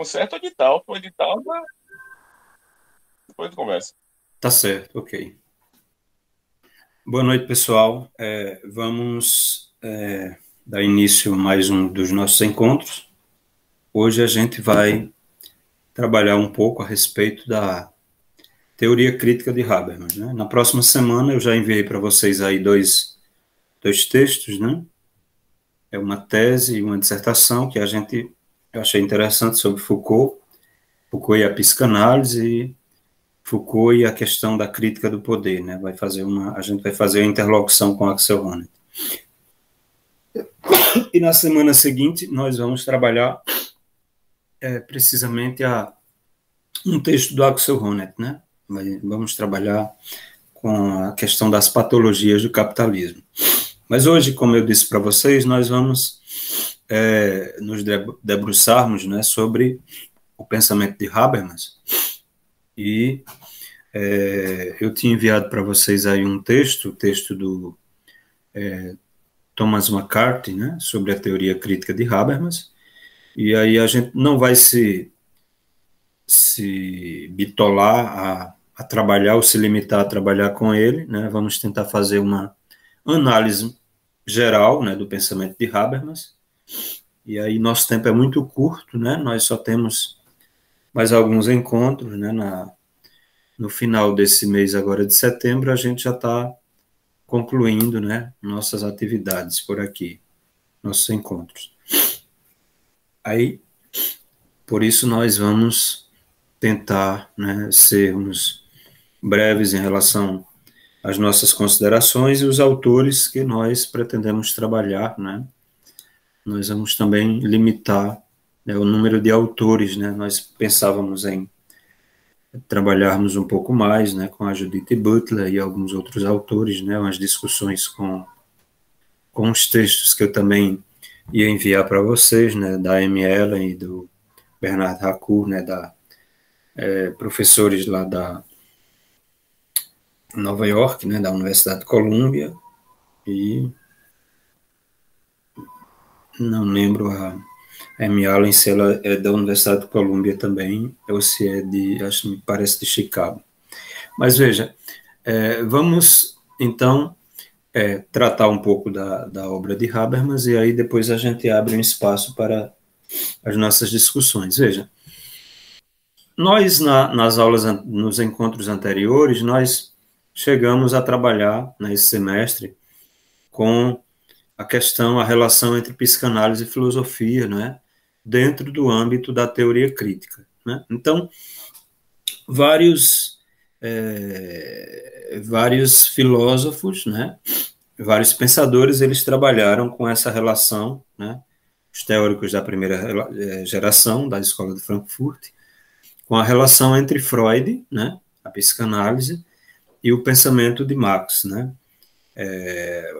Conserta o edital. O edital, depois a gente conversa. Tá certo, ok. Boa noite, pessoal. Vamos dar início a mais um dos nossos encontros. Hoje a gente vai trabalhar um pouco a respeito da teoria crítica de Habermas, né? Na próxima semana eu já enviei para vocês aí dois textos, né? É uma tese e uma dissertação que eu achei interessante sobre Foucault e a psicanálise, e Foucault e a questão da crítica do poder, né? A gente vai fazer a interlocução com Axel Honneth. E na semana seguinte nós vamos trabalhar precisamente um texto do Axel Honneth, né? Vamos trabalhar com a questão das patologias do capitalismo. Mas hoje, como eu disse para vocês, nós vamos nos debruçarmos, né, sobre o pensamento de Habermas. E eu tinha enviado para vocês aí um texto, o texto do Thomas McCarthy, né, sobre a teoria crítica de Habermas. E aí a gente não vai se bitolar a trabalhar ou se limitar a trabalhar com ele, né? Vamos tentar fazer uma análise geral, né, do pensamento de Habermas. E aí nosso tempo é muito curto, né? Nós só temos mais alguns encontros, né? No final desse mês agora de setembro a gente já está concluindo, né, nossas atividades por aqui, nossos encontros. Aí, por isso nós vamos tentar, né, sermos breves em relação às nossas considerações e os autores que nós pretendemos trabalhar, né? Nós vamos também limitar, né, o número de autores, né? Nós pensávamos em trabalharmos um pouco mais, né, com a Judith Butler e alguns outros autores, né, umas discussões com os textos que eu também ia enviar para vocês, né, da Amy Ellen e do Bernard Harcourt, né, professores lá da Nova York, né, da Universidade de Columbia, e não lembro a Amy Allen se ela é da Universidade de Columbia também, ou se é acho que me parece de Chicago. Mas veja, vamos então tratar um pouco da obra de Habermas e aí depois a gente abre um espaço para as nossas discussões. Veja, nós nas aulas, nos encontros anteriores, nós chegamos a trabalhar nesse semestre com a relação entre psicanálise e filosofia, né, dentro do âmbito da teoria crítica, né? Então, vários vários filósofos, né, vários pensadores, eles trabalharam com essa relação, né, os teóricos da primeira geração da Escola de Frankfurt, com a relação entre Freud, né, a psicanálise, e o pensamento de Marx, né,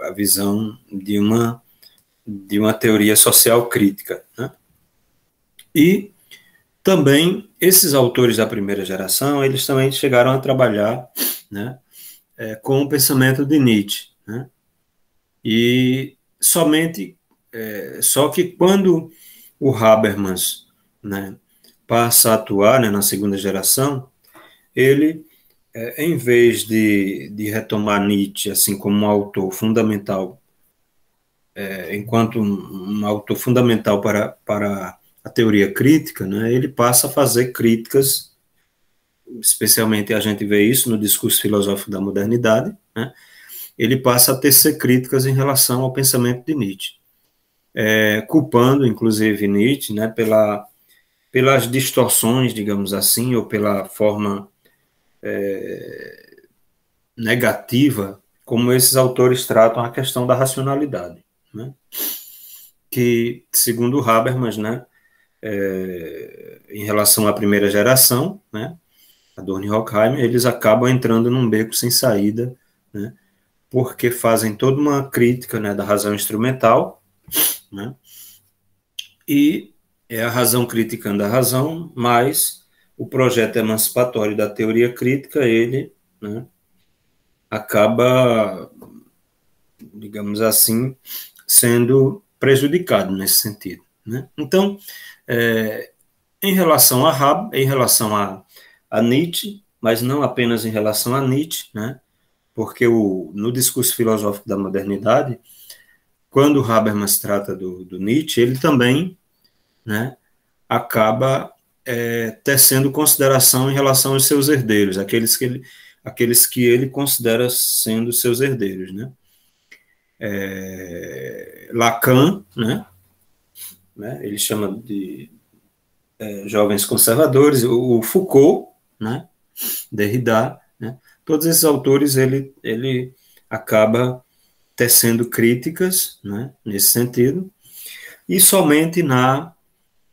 a visão de uma teoria social crítica, né? E também esses autores da primeira geração, eles também chegaram a trabalhar, né, com o pensamento de Nietzsche, né? E só que quando o Habermas, né, passa a atuar, né, na segunda geração, ele, em vez de retomar Nietzsche assim como um autor fundamental, enquanto um autor fundamental para a teoria crítica, né, ele passa a fazer críticas, especialmente a gente vê isso no discurso filosófico da modernidade, né, ele passa a tecer críticas em relação ao pensamento de Nietzsche, culpando, inclusive, Nietzsche, né, pelas distorções, digamos assim, ou pela forma negativa como esses autores tratam a questão da racionalidade, né, que, segundo Habermas, né, em relação à primeira geração, né, Adorno e Horkheimer, eles acabam entrando num beco sem saída, né, porque fazem toda uma crítica, né, da razão instrumental, né, e é a razão criticando a razão, mas o projeto emancipatório da teoria crítica, ele, né, acaba, digamos assim, sendo prejudicado nesse sentido, né? Então, em relação a Nietzsche, mas não apenas em relação a Nietzsche, né? Porque no discurso filosófico da modernidade, quando Habermas trata do Nietzsche, ele também, né, acaba tecendo consideração em relação aos seus herdeiros, aqueles que ele considera sendo seus herdeiros, né? Lacan, né, ele chama de jovens conservadores, o Foucault, né, Derrida, né, todos esses autores ele acaba tecendo críticas, né, nesse sentido, e somente na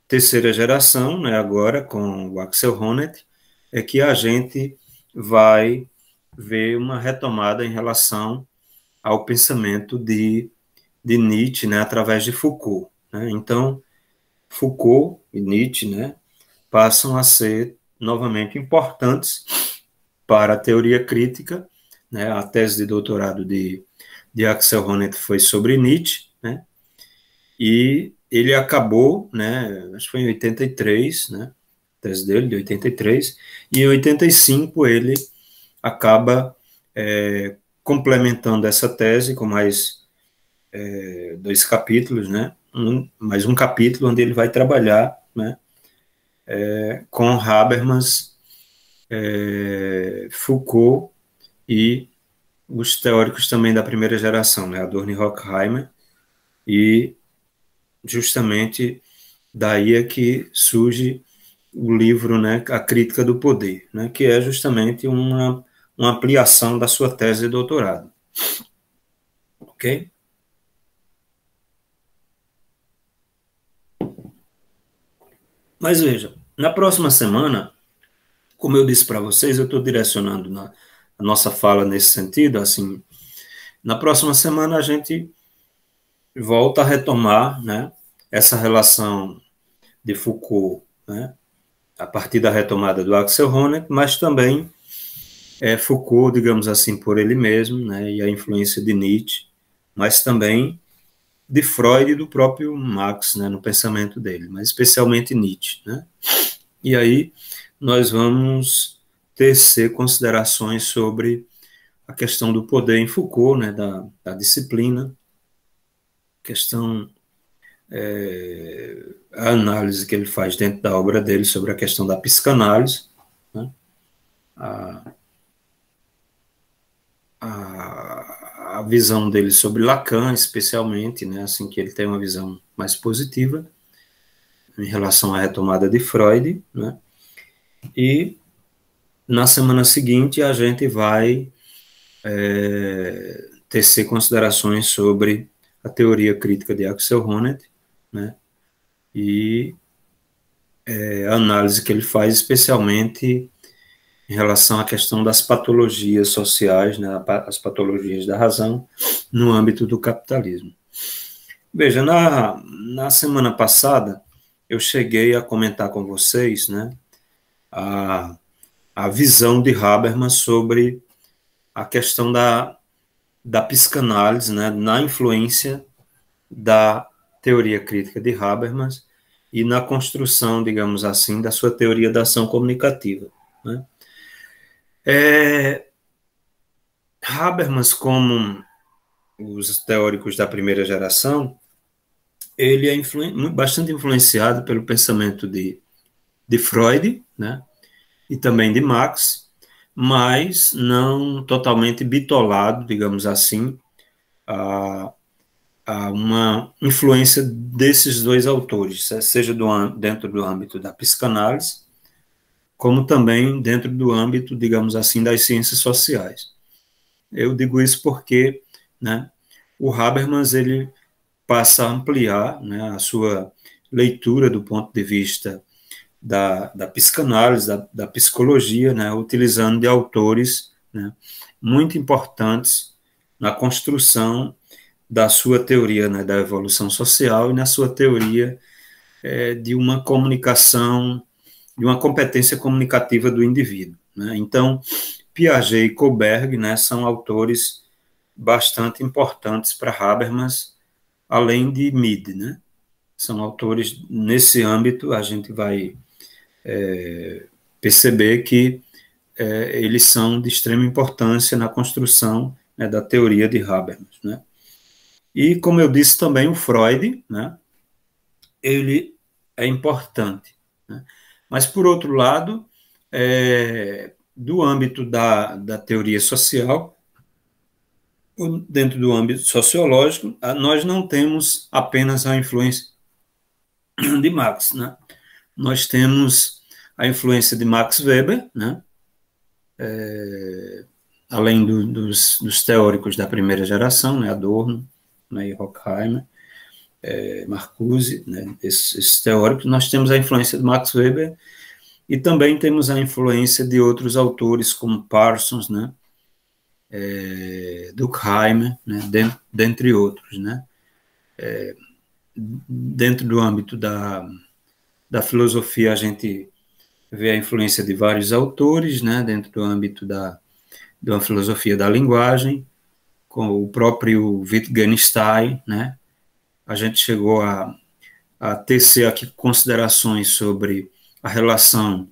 terceira geração, né, agora com o Axel Honneth, é que a gente vai ver uma retomada em relação ao pensamento de Nietzsche, né, através de Foucault, né? Então, Foucault e Nietzsche, né, passam a ser novamente importantes para a teoria crítica, né? A tese de doutorado de Axel Honneth foi sobre Nietzsche, né? E ele acabou, né, acho que foi em 83, né, a tese dele de 83, e em 85 ele acaba complementando essa tese com mais 2 capítulos, né, mais um capítulo onde ele vai trabalhar, né, com Habermas, Foucault e os teóricos também da primeira geração, né, Adorno e Horkheimer, e justamente daí é que surge o livro, né, A Crítica do Poder, né, que é justamente uma ampliação da sua tese de doutorado. Ok? Mas veja, na próxima semana, como eu disse para vocês, eu estou direcionando a nossa fala nesse sentido, assim, na próxima semana a gente volta a retomar, né, essa relação de Foucault, né, a partir da retomada do Axel Honneth, mas também Foucault, digamos assim, por ele mesmo, né, e a influência de Nietzsche, mas também de Freud e do próprio Marx, né, no pensamento dele, mas especialmente Nietzsche, né? E aí nós vamos tecer considerações sobre a questão do poder em Foucault, né, da disciplina, questão a análise que ele faz dentro da obra dele sobre a questão da psicanálise, né, a, a visão dele sobre Lacan, especialmente, né, assim que ele tem uma visão mais positiva em relação à retomada de Freud, né, e na semana seguinte a gente vai tecer considerações sobre a teoria crítica de Axel Honneth, né, e a análise que ele faz especialmente em relação à questão das patologias sociais, né, as patologias da razão no âmbito do capitalismo. Veja, na semana passada eu cheguei a comentar com vocês, né, a visão de Habermas sobre a questão da psicanálise, né, na influência da teoria crítica de Habermas e na construção, digamos assim, da sua teoria da ação comunicativa, né. Habermas, como os teóricos da primeira geração, ele é bastante influenciado pelo pensamento de Freud, né, e também de Marx, mas não totalmente bitolado, digamos assim, a, a uma influência desses dois autores, seja dentro do âmbito da psicanálise, como também dentro do âmbito, digamos assim, das ciências sociais. Eu digo isso porque, né, o Habermas ele passa a ampliar, né, a sua leitura do ponto de vista da psicanálise, da psicologia, né, utilizando de autores, né, muito importantes na construção da sua teoria, né, da evolução social e na sua teoria de uma comunicação, de uma competência comunicativa do indivíduo, né. Então, Piaget e Kohlberg, né, são autores bastante importantes para Habermas, além de Mead, né. São autores nesse âmbito, a gente vai perceber que eles são de extrema importância na construção, né, da teoria de Habermas, né? E, como eu disse também, o Freud, né, ele é importante, né? Mas, por outro lado, do âmbito da teoria social, dentro do âmbito sociológico, nós não temos apenas a influência de Marx, né? Nós temos a influência de Max Weber, né? Além dos teóricos da primeira geração, né? Adorno, né? E Horkheimer, Marcuse, né? Esses teóricos. Nós temos a influência de Max Weber e também temos a influência de outros autores como Parsons, né? Durkheim, né? Dentre outros, né? Dentro do âmbito da filosofia, a gente vê a influência de vários autores, né? Dentro do âmbito de uma filosofia da linguagem, com o próprio Wittgenstein, né? A gente chegou a tecer aqui considerações sobre a relação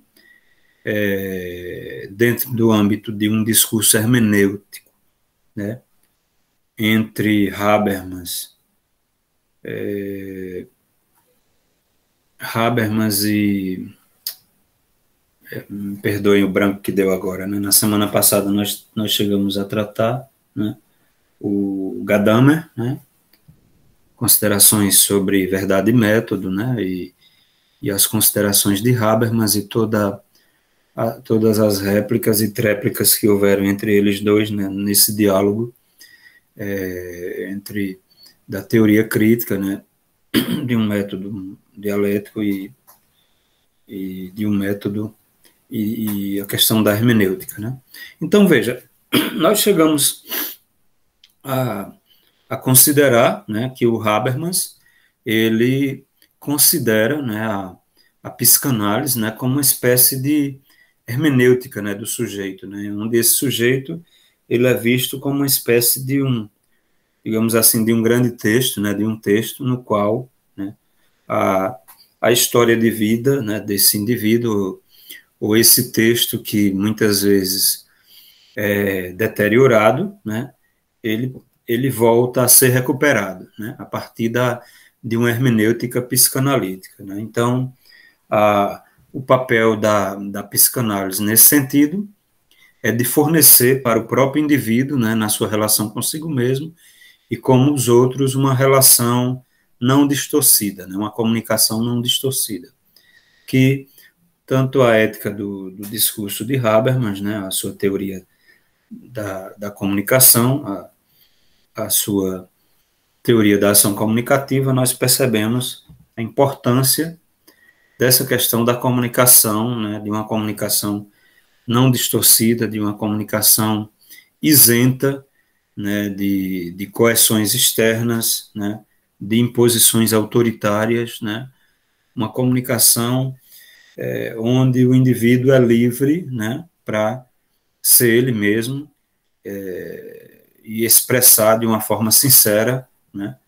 dentro do âmbito de um discurso hermenêutico, né? Entre Habermas e perdoem o branco que deu agora, né? Na semana passada nós chegamos a tratar, né, o Gadamer, né? Considerações sobre verdade e método, né? E as considerações de Habermas e todas as réplicas e tréplicas que houveram entre eles dois, né, nesse diálogo entre da teoria crítica, né, de um método dialético e de um método e a questão da hermenêutica, né? Então, veja, nós chegamos a considerar, né, que o Habermas, ele considera, né, a psicanálise, né, como uma espécie de hermenêutica, né, do sujeito, né, onde esse sujeito ele é visto como uma espécie de digamos assim, de um grande texto, né, de um texto no qual, né, a história de vida, né, desse indivíduo, ou esse texto que muitas vezes é deteriorado, né, ele volta a ser recuperado, né, a partir de uma hermenêutica psicanalítica, né? Então, o papel da psicanálise nesse sentido é de fornecer para o próprio indivíduo, né, na sua relação consigo mesmo e com os outros, uma relação não distorcida, né, uma comunicação não distorcida, que tanto a ética do discurso de Habermas, né, a sua teoria da comunicação, a sua teoria da ação comunicativa, nós percebemos a importância dessa questão da comunicação, né, de uma comunicação não distorcida, de uma comunicação isenta, né, de coerções externas, né, de imposições autoritárias, né, uma comunicação onde o indivíduo é livre, né, para ser ele mesmo e expressar de uma forma sincera, né,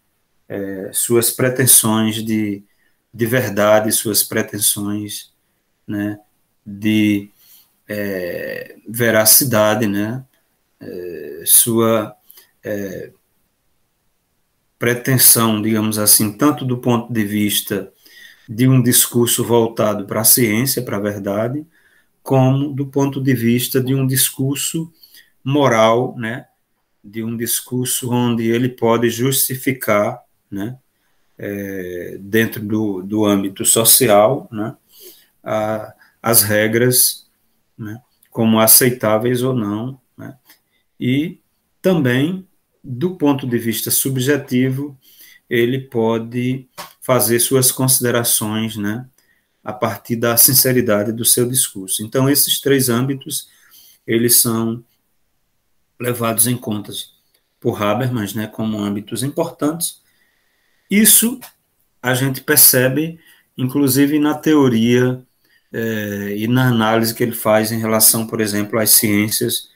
suas pretensões de verdade, suas pretensões, né, de veracidade, né, sua pretensão, digamos assim, tanto do ponto de vista de um discurso voltado para a ciência, para a verdade, como do ponto de vista de um discurso moral, né, de um discurso onde ele pode justificar, né, dentro do âmbito social, né, as regras, né, como aceitáveis ou não, né, e também, do ponto de vista subjetivo, ele pode fazer suas considerações, né, a partir da sinceridade do seu discurso. Então, esses três âmbitos, eles são levados em conta por Habermas, né, como âmbitos importantes. Isso a gente percebe, inclusive, na teoria e na análise que ele faz em relação, por exemplo, às ciências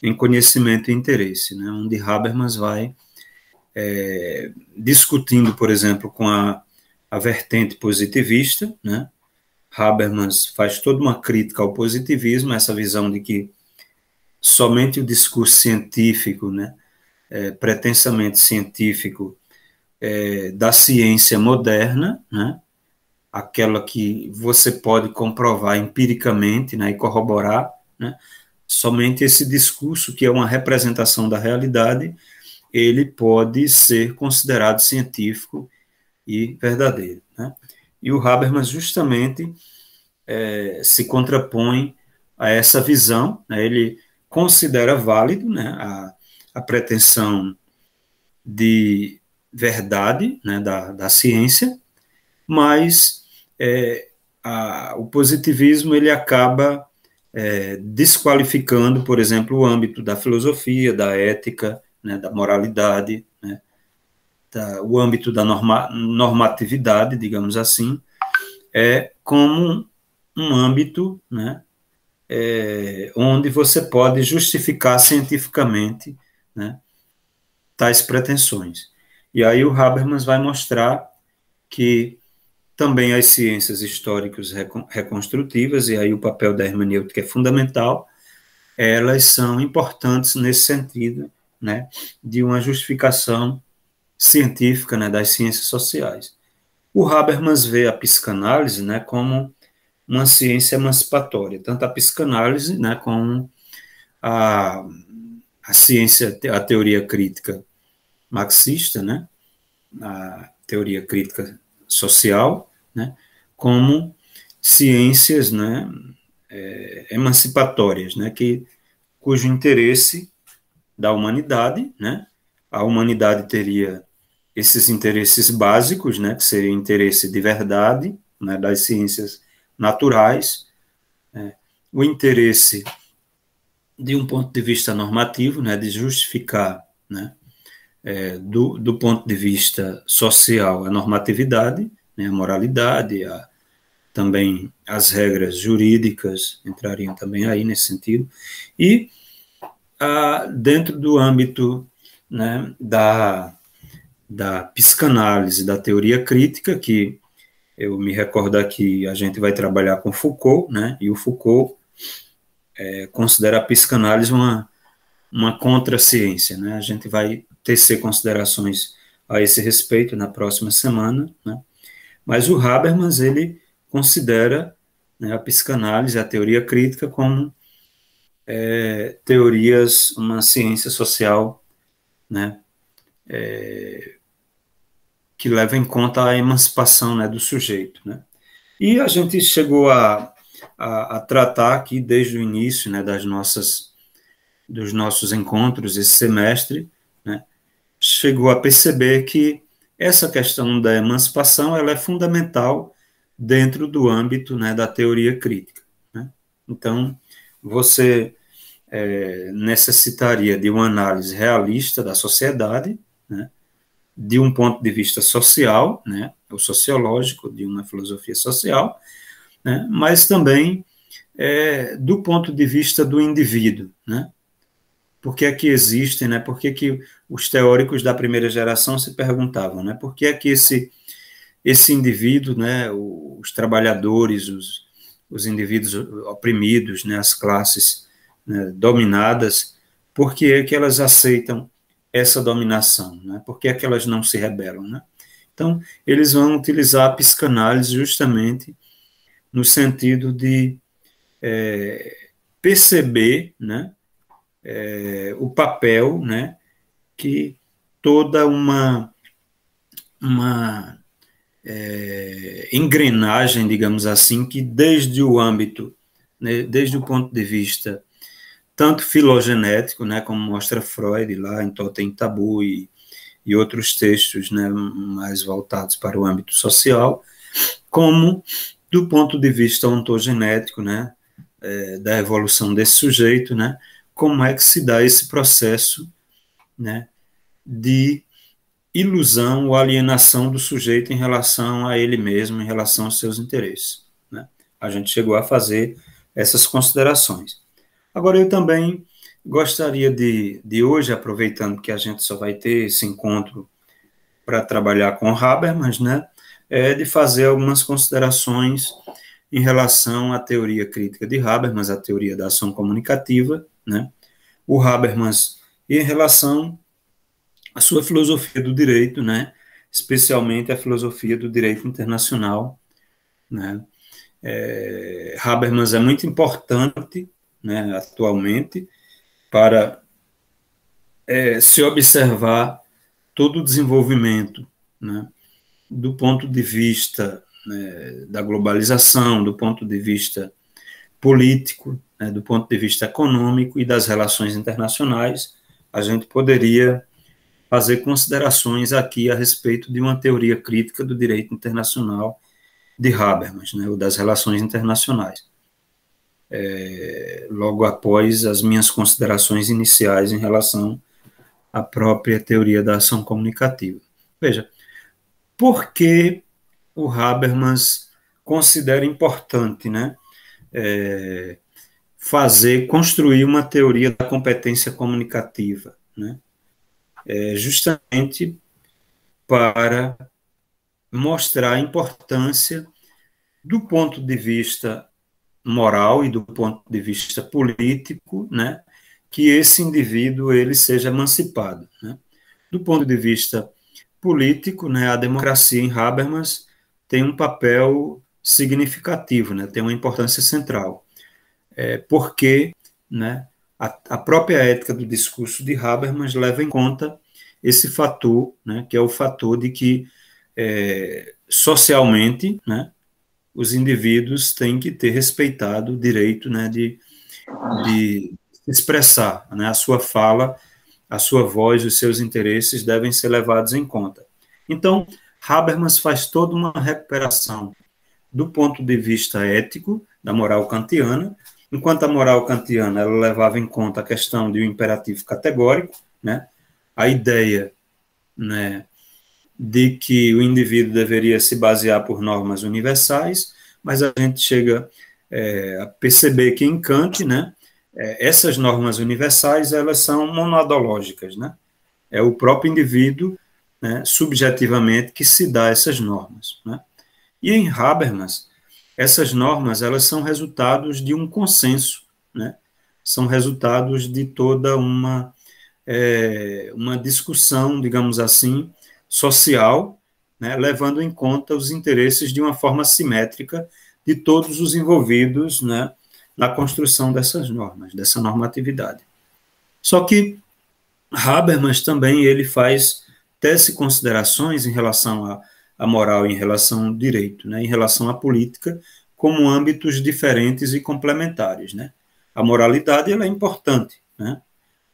em conhecimento e interesse, né, onde Habermas vai discutindo, por exemplo, com a vertente positivista, né, Habermas faz toda uma crítica ao positivismo, essa visão de que somente o discurso científico, né, pretensamente científico, da ciência moderna, né, aquela que você pode comprovar empiricamente, né, e corroborar, né, somente esse discurso, que é uma representação da realidade, ele pode ser considerado científico e verdadeiro, né? E o Habermas justamente se contrapõe a essa visão, né? Ele considera válido, né, a pretensão de verdade, né, da ciência, mas o positivismo ele acaba desqualificando, por exemplo, o âmbito da filosofia, da ética, né, da moralidade, né, o âmbito da normatividade, digamos assim, como um âmbito, né, onde você pode justificar cientificamente, né, tais pretensões. E aí o Habermas vai mostrar que também as ciências históricas reconstrutivas, e aí o papel da hermenêutica é fundamental, elas são importantes nesse sentido, né, de uma justificação científica, né, das ciências sociais. O Habermas vê a psicanálise, né, como uma ciência emancipatória, tanto a psicanálise, né, como a ciência, a teoria crítica marxista, né, a teoria crítica social, né, como ciências, né, emancipatórias, né, cujo interesse da humanidade, né, a humanidade teria esses interesses básicos, né, que seria o interesse de verdade, né, das ciências naturais, o interesse de um ponto de vista normativo, né, de justificar, né, do ponto de vista social a normatividade, né, a moralidade, também as regras jurídicas entrariam também aí nesse sentido, e dentro do âmbito, né, da psicanálise, da teoria crítica, que eu me recordo aqui, a gente vai trabalhar com Foucault, né, e o Foucault considera a psicanálise uma contraciência, né, a gente vai tecer considerações a esse respeito na próxima semana, né, mas o Habermas, ele considera, né, a psicanálise, a teoria crítica como teorias, uma ciência social, né, que leva em conta a emancipação, né, do sujeito, né. E a gente chegou a tratar aqui desde o início, né, dos nossos encontros esse semestre, né, chegou a perceber que essa questão da emancipação ela é fundamental dentro do âmbito, né, da teoria crítica, né. Então, você necessitaria de uma análise realista da sociedade, né, de um ponto de vista social, né, ou sociológico, de uma filosofia social, né, mas também do ponto de vista do indivíduo, né. Por que é que existem, né, por que que os teóricos da primeira geração se perguntavam, né, por que é que esse indivíduo, né, os trabalhadores, os indivíduos oprimidos, né, as classes, né, dominadas, por que é que elas aceitam essa dominação, né? Por que é que elas não se rebelam, né? Então, eles vão utilizar a psicanálise justamente no sentido de perceber, né, o papel, né, que toda uma engrenagem, digamos assim, que desde o âmbito, né, desde o ponto de vista tanto filogenético, né, como mostra Freud lá em Totem e Tabu e outros textos, né, mais voltados para o âmbito social, como do ponto de vista ontogenético, né, da evolução desse sujeito, né, como é que se dá esse processo, né, de ilusão ou alienação do sujeito em relação a ele mesmo, em relação aos seus interesses, né. A gente chegou a fazer essas considerações. Agora, eu também gostaria de hoje, aproveitando que a gente só vai ter esse encontro para trabalhar com Habermas, né, de fazer algumas considerações em relação à teoria crítica de Habermas, a teoria da ação comunicativa, né? O Habermas, em relação à sua filosofia do direito, né? Especialmente a filosofia do direito internacional, né? Habermas é muito importante, né, atualmente, para se observar todo o desenvolvimento, né, do ponto de vista, né, da globalização, do ponto de vista político, né, do ponto de vista econômico e das relações internacionais. A gente poderia fazer considerações aqui a respeito de uma teoria crítica do direito internacional de Habermas, né, ou das relações internacionais. Logo após as minhas considerações iniciais em relação à própria teoria da ação comunicativa. Veja, por que o Habermas considera importante, né, construir uma teoria da competência comunicativa, né, justamente para mostrar a importância do ponto de vista moral e do ponto de vista político, né, que esse indivíduo ele seja emancipado, né. Do ponto de vista político, né, a democracia em Habermas tem um papel significativo, né, tem uma importância central, porque, né, a própria ética do discurso de Habermas leva em conta esse fator, né, que é o fator de que socialmente, né, os indivíduos têm que ter respeitado o direito, né, de expressar, né, a sua fala, a sua voz, os seus interesses devem ser levados em conta. Então, Habermas faz toda uma recuperação do ponto de vista ético, da moral kantiana, enquanto a moral kantiana ela levava em conta a questão de um imperativo categórico, né, a ideia, né, de que o indivíduo deveria se basear por normas universais, mas a gente chega a perceber que em Kant, né, essas normas universais elas são monadológicas, né? É o próprio indivíduo, né, subjetivamente que se dá essas normas, né? E em Habermas essas normas elas são resultados de um consenso, né? São resultados de toda uma discussão, digamos assim, social, né, levando em conta os interesses de uma forma simétrica de todos os envolvidos, né, na construção dessas normas, dessa normatividade. Só que Habermas também ele tece considerações em relação à moral, em relação ao direito, né, em relação à política, como âmbitos diferentes e complementares, né. A moralidade ela é importante, né,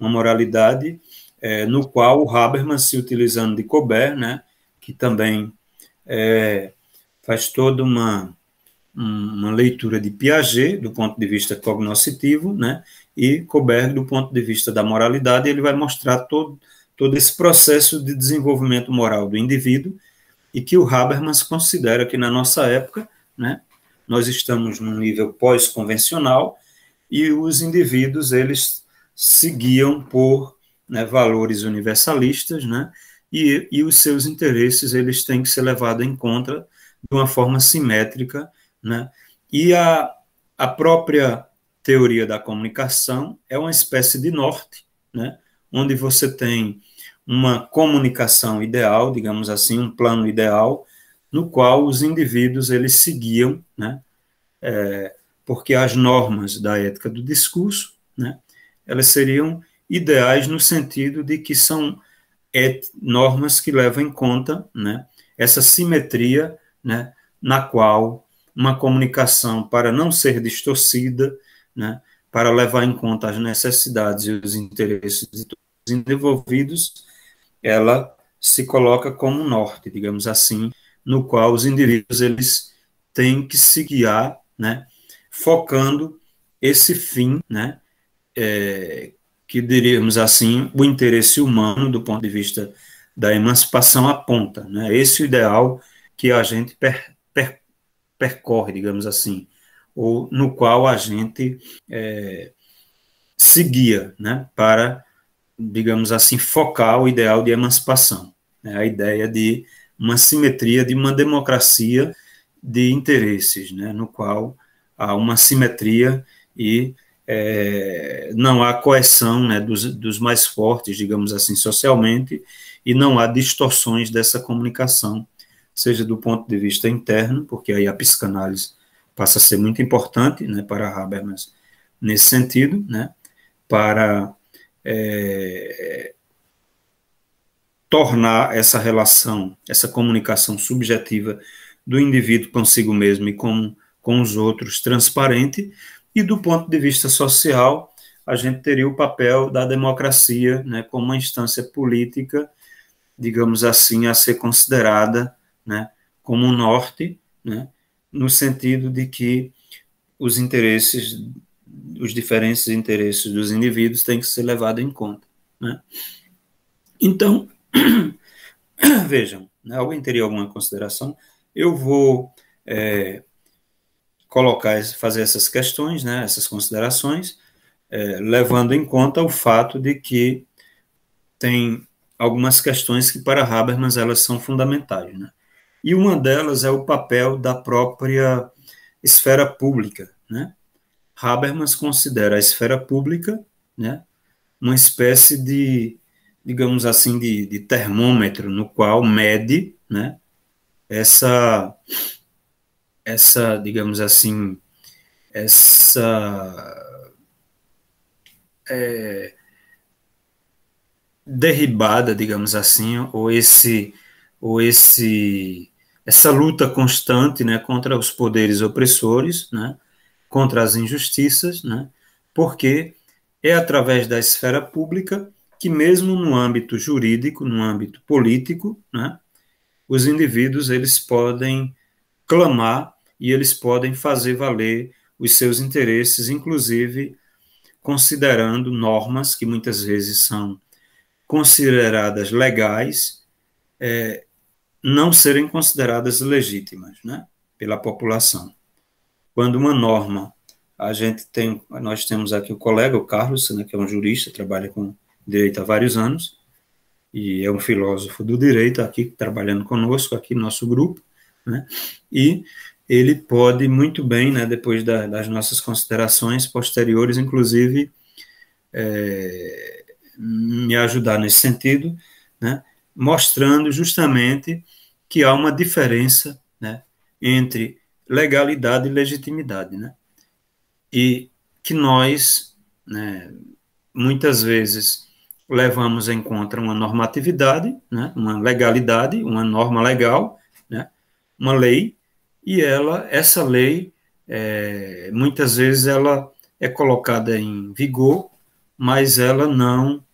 uma moralidade no qual o Habermas, se utilizando de Colbert, né, que também faz toda uma leitura de Piaget, do ponto de vista cognoscitivo, né, e Colbert, do ponto de vista da moralidade, ele vai mostrar todo esse processo de desenvolvimento moral do indivíduo, e que o Habermas considera que, na nossa época, né, nós estamos num nível pós-convencional, e os indivíduos, eles seguiam por, né, valores universalistas, né, e os seus interesses eles têm que ser levados em conta de uma forma simétrica, né, e a própria teoria da comunicação é uma espécie de norte, né, onde você tem uma comunicação ideal, digamos assim, um plano ideal, no qual os indivíduos eles seguiam, né, porque as normas da ética do discurso, né, elas seriam ideais no sentido de que são normas que levam em conta, né, essa simetria, né, na qual uma comunicação, para não ser distorcida, né, para levar em conta as necessidades e os interesses de todos os envolvidos, ela se coloca como norte, digamos assim, no qual os indivíduos eles têm que se guiar, né, focando esse fim, né, que diríamos assim, o interesse humano do ponto de vista da emancipação aponta, né, esse ideal que a gente percorre, digamos assim, ou no qual a gente se guia, né, para, digamos assim, focar o ideal de emancipação, né, a ideia de uma simetria, de uma democracia de interesses, né, no qual há uma simetria e não há coesão, né, dos mais fortes, digamos assim, socialmente, e não há distorções dessa comunicação, seja do ponto de vista interno, porque aí a psicanálise passa a ser muito importante, né, para Habermas nesse sentido, né, para tornar essa relação, essa comunicação subjetiva do indivíduo consigo mesmo e com os outros transparente, e do ponto de vista social, a gente teria o papel da democracia, né, como uma instância política, digamos assim, a ser considerada, né, como um norte, né, no sentido de que os interesses, os diferentes interesses dos indivíduos têm que ser levados em conta, né? Então, vejam, né, alguém teria alguma consideração? Eu vou fazer essas questões, né, essas considerações, levando em conta o fato de que tem algumas questões que para Habermas elas são fundamentais, né? E uma delas é o papel da própria esfera pública, né? Habermas considera a esfera pública, né, uma espécie de, digamos assim, de termômetro no qual mede, né, digamos assim, essa derribada, digamos assim, ou essa luta constante, né, contra os poderes opressores, né, contra as injustiças, né, porque é através da esfera pública que, mesmo no âmbito jurídico, no âmbito político, né, os indivíduos eles podem clamar e eles podem fazer valer os seus interesses, inclusive considerando normas que muitas vezes são consideradas legais, não serem consideradas legítimas, né, pela população. Quando uma norma, nós temos aqui o colega, o Carlos, né, que é um jurista, trabalha com direito há vários anos, e é um filósofo do direito aqui, trabalhando conosco, aqui no nosso grupo, né, e ele pode muito bem, né, depois das nossas considerações posteriores, inclusive, me ajudar nesse sentido, né, mostrando justamente que há uma diferença, né, entre legalidade e legitimidade, né, e que nós, né, muitas vezes levamos em conta uma normatividade, né, uma legalidade, uma norma legal, né, uma lei, e essa lei, muitas vezes ela é colocada em vigor, mas ela não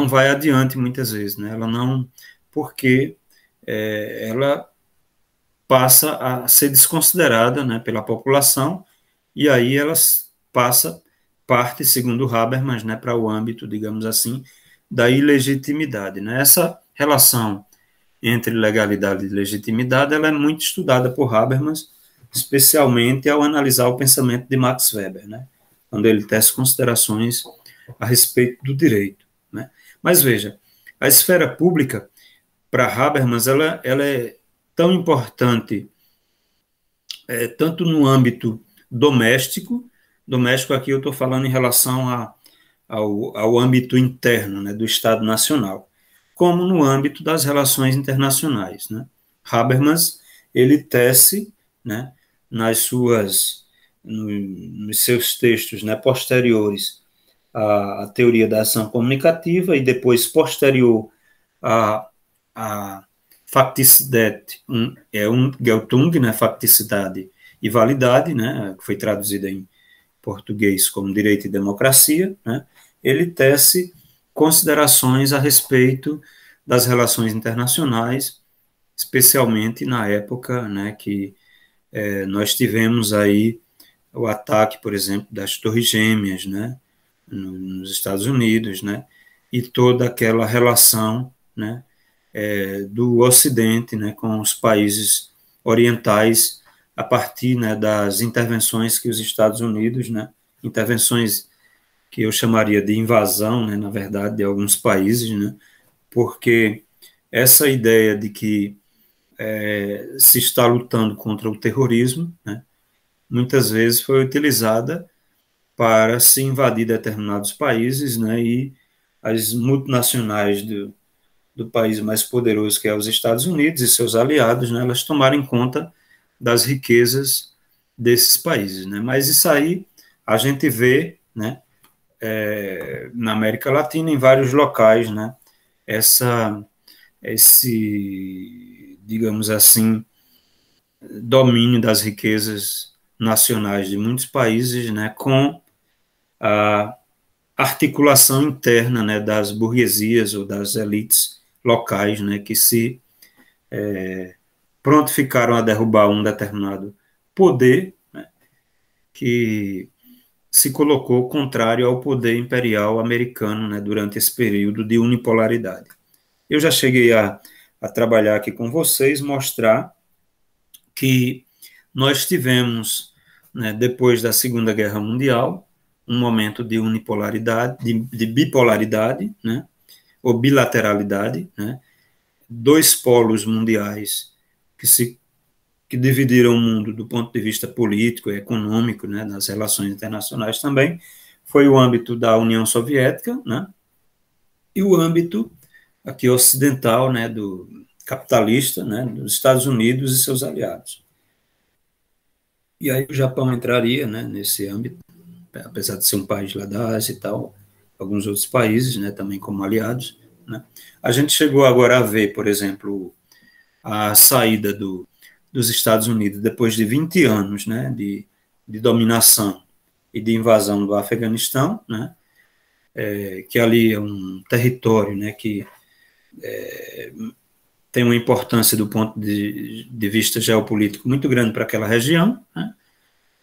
vai adiante muitas vezes, né? Ela não, porque ela passa a ser desconsiderada, né, pela população, e aí ela parte, segundo Habermas, né, para o âmbito, digamos assim, da ilegitimidade, né? Essa relação entre legalidade e legitimidade ela é muito estudada por Habermas, especialmente ao analisar o pensamento de Max Weber, né, quando ele tece considerações a respeito do direito, né? Mas veja, a esfera pública, para Habermas, ela é tão importante, tanto no âmbito doméstico aqui eu estou falando em relação ao âmbito interno, né, do Estado Nacional, como no âmbito das relações internacionais, né? Habermas, ele tece, né, nos seus textos, né, posteriores à teoria da ação comunicativa e depois posterior à facticidade, Geltung, né, facticidade e validade, né, que foi traduzida em português como direito e democracia, né, ele tece considerações a respeito das relações internacionais, especialmente na época, né, que nós tivemos aí o ataque, por exemplo, das Torres Gêmeas, né, nos Estados Unidos, né, e toda aquela relação, né, do Ocidente, né, com os países orientais a partir, né, das intervenções que os Estados Unidos, né, intervenções que eu chamaria de invasão, né, na verdade, de alguns países, né, porque essa ideia de que se está lutando contra o terrorismo, né, muitas vezes foi utilizada para se invadir determinados países, né, e as multinacionais do país mais poderoso, que é os Estados Unidos e seus aliados, né, elas tomarem conta das riquezas desses países, né? Mas isso aí a gente vê, né, na América Latina, em vários locais, né, esse, digamos assim, domínio das riquezas nacionais de muitos países, né, com a articulação interna, né, das burguesias ou das elites locais, né, que se prontificaram a derrubar um determinado poder, né, que se colocou contrário ao poder imperial americano, né, durante esse período de unipolaridade. Eu já cheguei a trabalhar aqui com vocês, mostrar que nós tivemos, né, depois da Segunda Guerra Mundial, um momento de unipolaridade, de bipolaridade, né, ou bilateralidade, né, dois polos mundiais que dividiram o mundo do ponto de vista político e econômico, né, nas relações internacionais também, foi o âmbito da União Soviética, né, e o âmbito aqui ocidental, né, do capitalista, né, dos Estados Unidos e seus aliados. E aí o Japão entraria, né, nesse âmbito, apesar de ser um país lá da Ásia e tal, alguns outros países, né, também como aliados, né. A gente chegou agora a ver, por exemplo, a saída dos Estados Unidos depois de 20 anos, né, de dominação e de invasão do Afeganistão, né, que ali é um território, né, que tem uma importância do ponto de vista geopolítico muito grande para aquela região, né,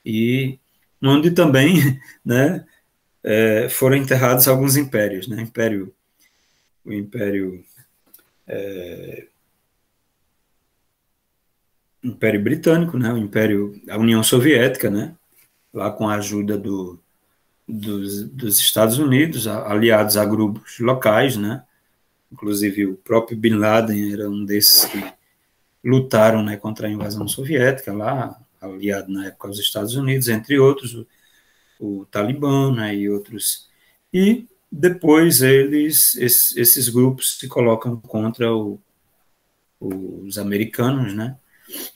e onde também, né, foram enterrados alguns impérios, né, o Império Britânico, né, a União Soviética, né, lá com a ajuda dos Estados Unidos, aliados a grupos locais, né, inclusive o próprio Bin Laden era um desses que lutaram, né, contra a invasão soviética lá, aliado na época aos Estados Unidos, entre outros, o Talibã, né, e outros. E depois esses grupos se colocam contra os americanos, né.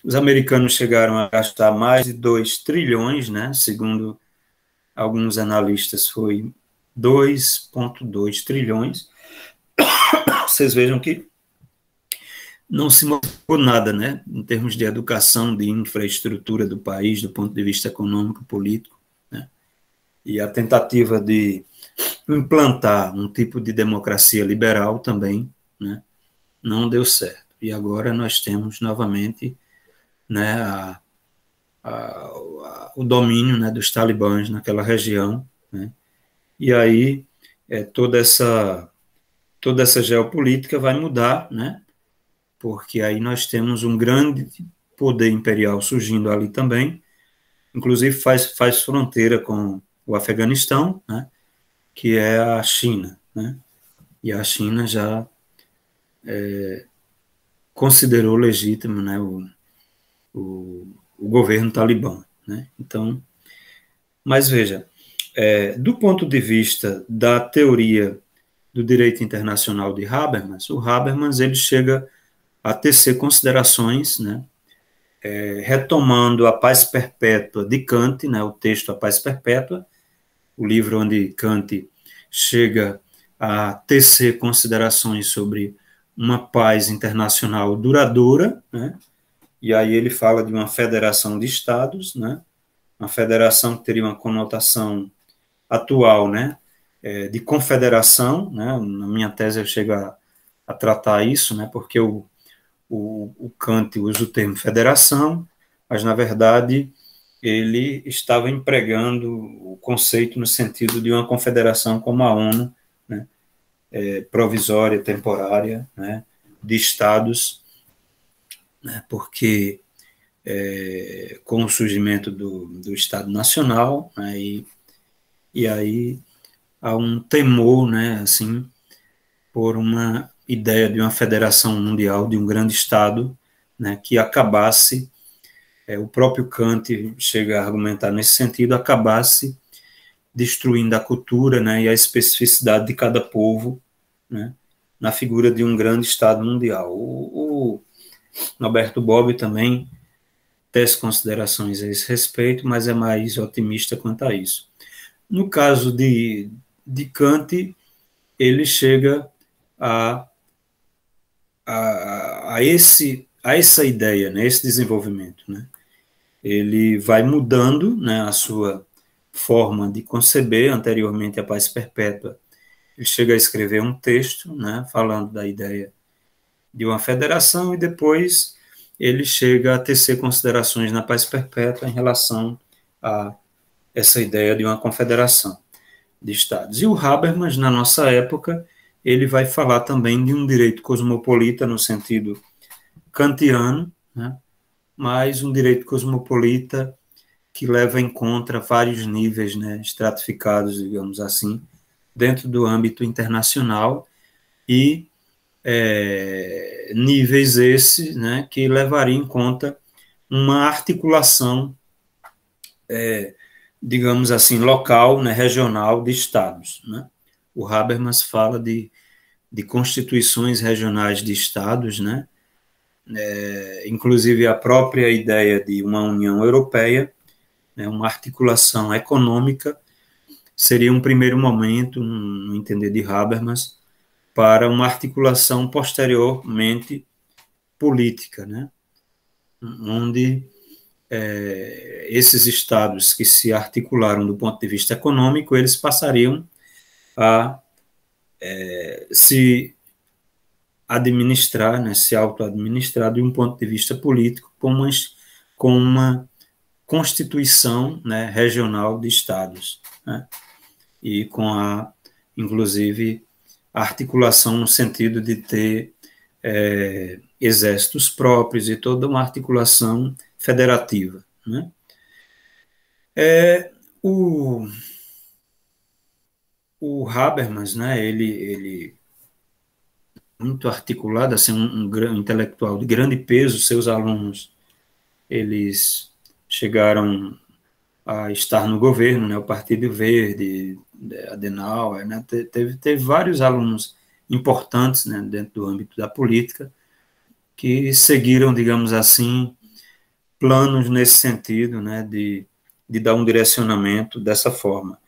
Os americanos chegaram a gastar mais de 2 trilhões, né, segundo alguns analistas foi 2,2 trilhões. Vocês vejam que não se modificou nada, né, em termos de educação, de infraestrutura do país, do ponto de vista econômico, político, né, e a tentativa de implantar um tipo de democracia liberal também, né, não deu certo. E agora nós temos novamente, né, o domínio, né, dos talibãs naquela região, né, e aí toda essa geopolítica vai mudar, né, porque aí nós temos um grande poder imperial surgindo ali também, inclusive faz fronteira com o Afeganistão, né, que é a China, né, e a China já considerou legítimo, né, o governo talibã, né, então, mas veja, do ponto de vista da teoria do direito internacional de Habermas, o Habermas ele chega a tecer considerações, né, retomando a Paz Perpétua de Kant, né, o texto A Paz Perpétua, o livro onde Kant chega a tecer considerações sobre uma paz internacional duradoura, né, e aí ele fala de uma federação de estados, né, uma federação que teria uma conotação atual, né, de confederação, né, na minha tese eu chego a tratar isso, né, porque o Kant usa o termo federação, mas, na verdade, ele estava empregando o conceito no sentido de uma confederação como a ONU, né, provisória, temporária, né, de estados, né, porque com o surgimento do Estado Nacional, né, e aí há um temor, né, assim, por uma ideia de uma federação mundial, de um grande Estado, né, que acabasse, o próprio Kant chega a argumentar nesse sentido, acabasse destruindo a cultura, né, e a especificidade de cada povo, né, na figura de um grande Estado mundial. O Norberto Bobbio também tece considerações a esse respeito, mas é mais otimista quanto a isso. No caso de Kant, ele chega a essa ideia, né, esse desenvolvimento. Né? Ele vai mudando, né, a sua forma de conceber. Anteriormente à paz perpétua, ele chega a escrever um texto, né, falando da ideia de uma federação, e depois ele chega a tecer considerações na paz perpétua em relação a essa ideia de uma confederação de estados. E o Habermas, na nossa época, ele vai falar também de um direito cosmopolita no sentido kantiano, né, mas um direito cosmopolita que leva em conta vários níveis, né, estratificados, digamos assim, dentro do âmbito internacional, e níveis esses, né, que levariam em conta uma articulação, digamos assim, local, né, regional de estados. Né? O Habermas fala de constituições regionais de estados, né? Inclusive a própria ideia de uma União Europeia, né, uma articulação econômica, seria um primeiro momento, no entender de Habermas, para uma articulação posteriormente política, né? Onde esses estados que se articularam do ponto de vista econômico, eles passariam a se administrar, né, se auto-administrar de um ponto de vista político, com uma constituição, né, regional de estados, né, e com inclusive, a articulação no sentido de ter exércitos próprios e toda uma articulação federativa. Né. O Habermas, né, ele muito articulado, assim, um intelectual de grande peso. Seus alunos, eles chegaram a estar no governo, né, o Partido Verde, Adenauer, né, teve vários alunos importantes, né, dentro do âmbito da política, que seguiram, digamos assim, planos nesse sentido, né, de dar um direcionamento dessa forma.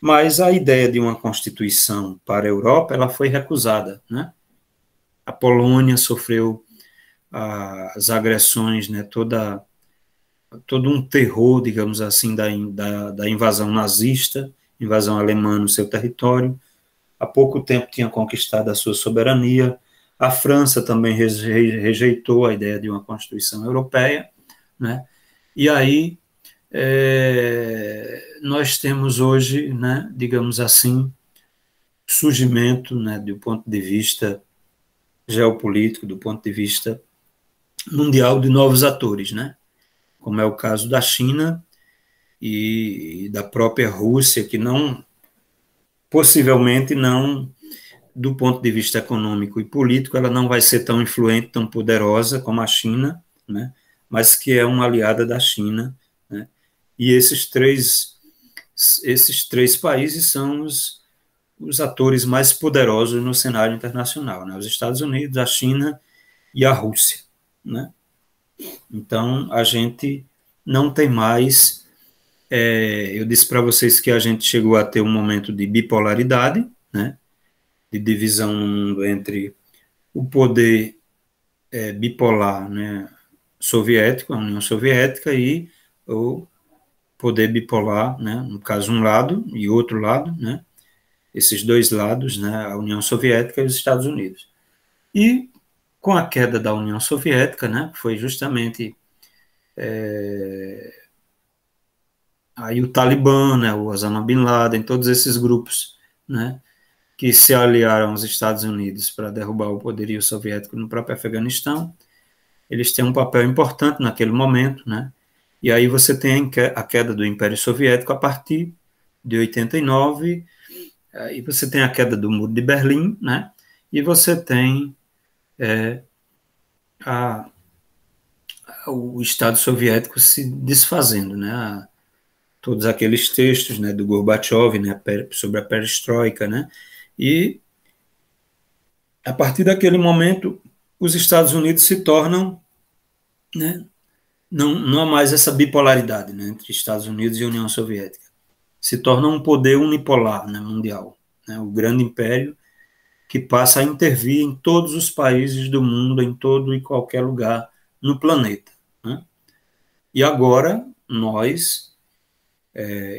Mas a ideia de uma constituição para a Europa, ela foi recusada, né? A Polônia sofreu as agressões, né, todo um terror, digamos assim, da invasão nazista, invasão alemã no seu território. Há pouco tempo tinha conquistado a sua soberania. A França também rejeitou a ideia de uma Constituição Europeia, né? E aí nós temos hoje, né, digamos assim, surgimento, né, do ponto de vista geopolítico, do ponto de vista mundial, de novos atores, né? Como é o caso da China e da própria Rússia, que não, possivelmente não, do ponto de vista econômico e político, ela não vai ser tão influente, tão poderosa como a China, né? Mas que é uma aliada da China, né? E esses três países são os atores mais poderosos no cenário internacional, né? Os Estados Unidos, a China e a Rússia, né? Então, a gente não tem mais. Eu disse para vocês que a gente chegou a ter um momento de bipolaridade, né? De divisão no mundo entre o poder bipolar, né, soviético, a União Soviética, e o poder bipolar, né, no caso um lado e outro lado, né, esses dois lados, né, a União Soviética e os Estados Unidos. E com a queda da União Soviética, né, foi justamente aí o Talibã, né, o Osama Bin Laden, todos esses grupos, né, que se aliaram aos Estados Unidos para derrubar o poderio soviético no próprio Afeganistão. Eles têm um papel importante naquele momento, né? E aí você tem a queda do Império Soviético a partir de 89, e você tem a queda do Muro de Berlim, né? E você tem a o Estado soviético se desfazendo, né? Todos aqueles textos, né, do Gorbachev, né, sobre a perestroika, né? E a partir daquele momento, os Estados Unidos se tornam, né, não há mais essa bipolaridade, né, entre Estados Unidos e União Soviética. Se torna um poder unipolar, né, mundial, né, o grande império que passa a intervir em todos os países do mundo, em todo e qualquer lugar no planeta, né? E agora nós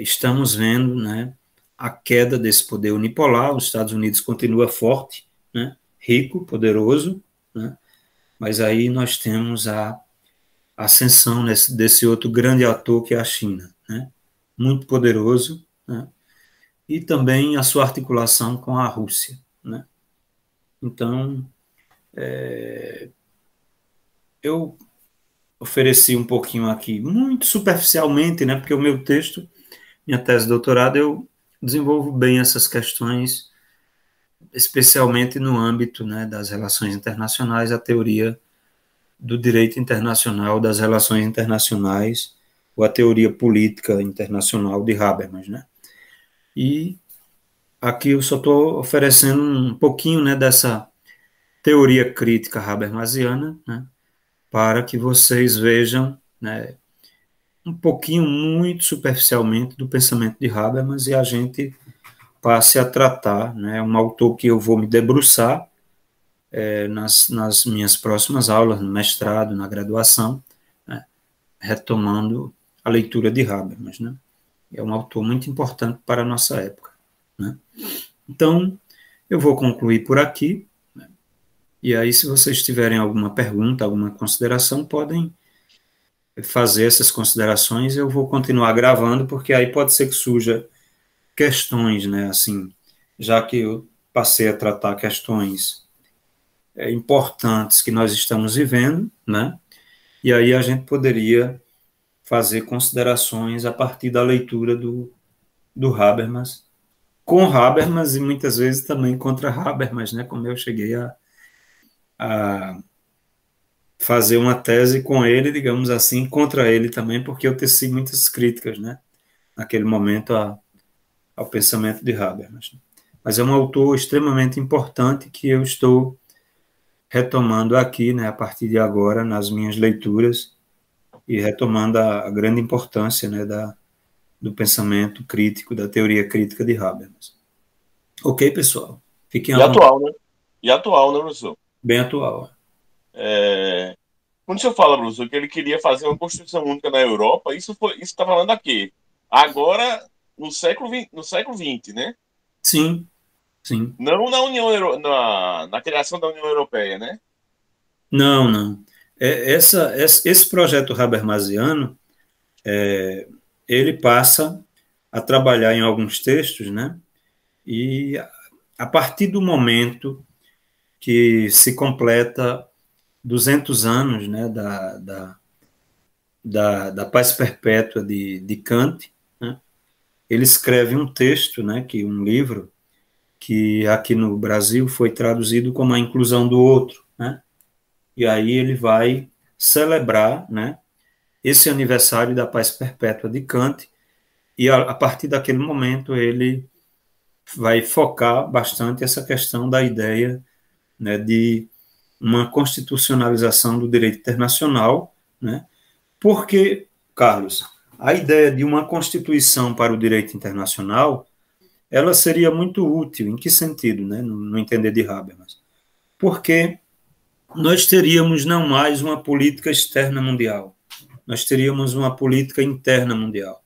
estamos vendo, né, a queda desse poder unipolar. Os Estados Unidos continua forte, né, rico, poderoso, né, mas aí nós temos a ascensão desse outro grande ator que é a China, né, muito poderoso, né, e também a sua articulação com a Rússia, né. Então, eu ofereci um pouquinho aqui, muito superficialmente, né, porque o meu texto, minha tese de doutorado, eu desenvolvo bem essas questões, especialmente no âmbito, né, das relações internacionais, a teoria do direito internacional, das relações internacionais, ou a teoria política internacional de Habermas, né? E aqui eu só estou oferecendo um pouquinho, né, dessa teoria crítica habermasiana, né, para que vocês vejam, né, um pouquinho, muito superficialmente, do pensamento de Habermas, e a gente passe a tratar, né, um autor que eu vou me debruçar nas minhas próximas aulas, no mestrado, na graduação, né, retomando a leitura de Habermas, né? É um autor muito importante para a nossa época, né? Então, eu vou concluir por aqui, né? E aí, se vocês tiverem alguma pergunta, alguma consideração, podem fazer essas considerações. Eu vou continuar gravando, porque aí pode ser que surja questões, né? Assim, já que eu passei a tratar questões importantes que nós estamos vivendo, né? E aí a gente poderia fazer considerações a partir da leitura do Habermas, com Habermas e muitas vezes também contra Habermas, né? Como eu cheguei a fazer uma tese com ele, digamos assim, contra ele também, porque eu teci muitas críticas, né? Naquele momento ao pensamento de Habermas. Mas é um autor extremamente importante que eu estou retomando aqui, né, a partir de agora, nas minhas leituras, e retomando a grande importância, né, do pensamento crítico, da teoria crítica de Habermas. Ok, pessoal? Fiquem à E vontade. atual, né? E atual, né, professor? Bem atual. Quando o senhor fala, professor, que ele queria fazer uma Constituição única na Europa, isso está falando aqui. Agora, no século XX, né? Sim, sim. Não na criação da União Europeia, né? Não, não. Esse projeto Habermasiano, ele passa a trabalhar em alguns textos, né? E a partir do momento que se completa 200 anos, né, da paz perpétua de Kant, né, ele escreve um texto, né, um livro, que aqui no Brasil foi traduzido como A Inclusão do Outro, né, e aí ele vai celebrar, né, esse aniversário da paz perpétua de Kant, e a partir daquele momento ele vai focar bastante essa questão da ideia, né, de uma constitucionalização do direito internacional, né, porque, Carlos, a ideia de uma constituição para o direito internacional, ela seria muito útil. Em que sentido, né, no entender de Habermas? Porque nós teríamos não mais uma política externa mundial, nós teríamos uma política interna mundial.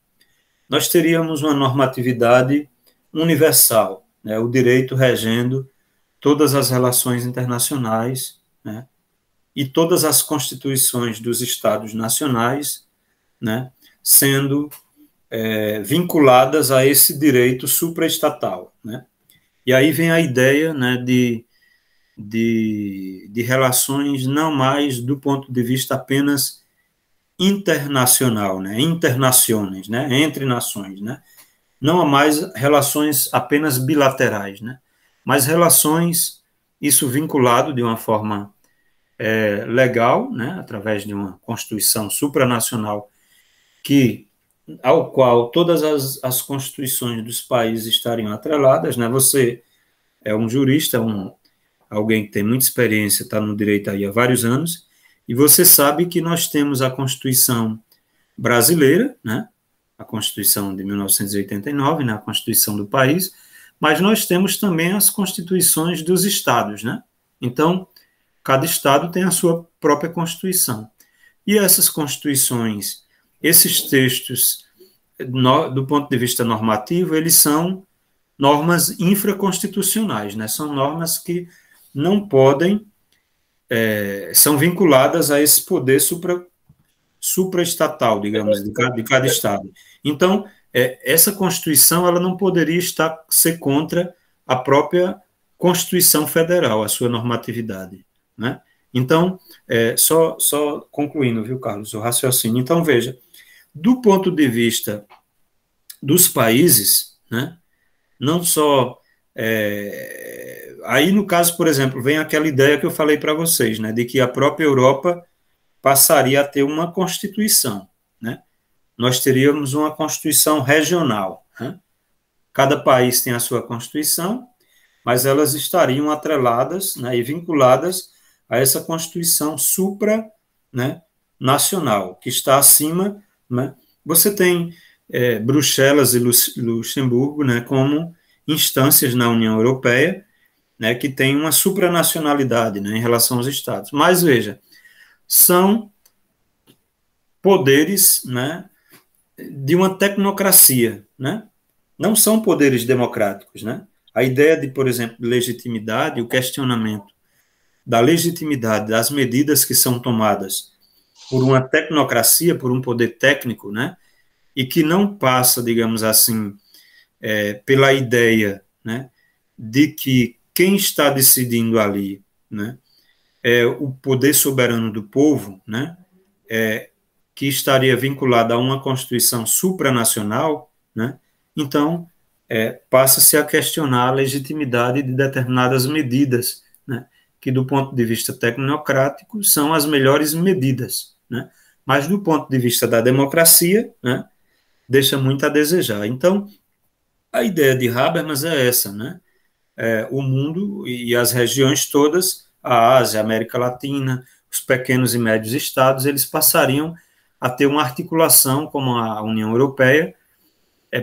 Nós teríamos uma normatividade universal, né, o direito regendo todas as relações internacionais, né, e todas as constituições dos estados nacionais, né, sendo vinculadas a esse direito supraestatal, né? E aí vem a ideia, né, de relações não mais do ponto de vista apenas internacional, né, internações, né, entre nações, né? Não há mais relações apenas bilaterais, né? Mas relações, isso vinculado de uma forma legal, né, através de uma Constituição supranacional ao qual todas as constituições dos países estariam atreladas, né? Você é um jurista, alguém que tem muita experiência, está no direito aí há vários anos, e você sabe que nós temos a Constituição brasileira, né? A Constituição de 1989, né? A Constituição do país, mas nós temos também as constituições dos estados, né? Então, cada estado tem a sua própria Constituição. E essas constituições, esses textos, do ponto de vista normativo, eles são normas infraconstitucionais, né? São normas que não podem, são vinculadas a esse poder supraestatal, digamos, de cada estado. Então, essa Constituição ela não poderia ser contra a própria Constituição Federal, a sua normatividade, né? Então, só concluindo, viu, Carlos, o raciocínio. Então, veja, do ponto de vista dos países, né, não só... aí, no caso, por exemplo, vem aquela ideia que eu falei para vocês, né, de que a própria Europa passaria a ter uma Constituição, né? Nós teríamos uma Constituição regional, né? Cada país tem a sua Constituição, mas elas estariam atreladas, né, e vinculadas a essa Constituição né, nacional, que está acima, né? Você tem Bruxelas e Luxemburgo, né, como instâncias na União Europeia, né, que tem uma supranacionalidade, né, em relação aos estados. Mas, veja, são poderes, né, de uma tecnocracia, né? Não são poderes democráticos, né? A ideia de, por exemplo, legitimidade, o questionamento da legitimidade das medidas que são tomadas por uma tecnocracia, por um poder técnico, né? E que não passa, digamos assim, pela ideia, né, de que quem está decidindo ali, né, é o poder soberano do povo, né, que estaria vinculado a uma Constituição supranacional, né, então passa-se a questionar a legitimidade de determinadas medidas, né, que do ponto de vista tecnocrático são as melhores medidas, né, mas do ponto de vista da democracia, né, deixa muito a desejar. Então, a ideia de Habermas é essa, né, o mundo e as regiões todas, a Ásia, a América Latina, os pequenos e médios estados, eles passariam a ter uma articulação como a União Europeia,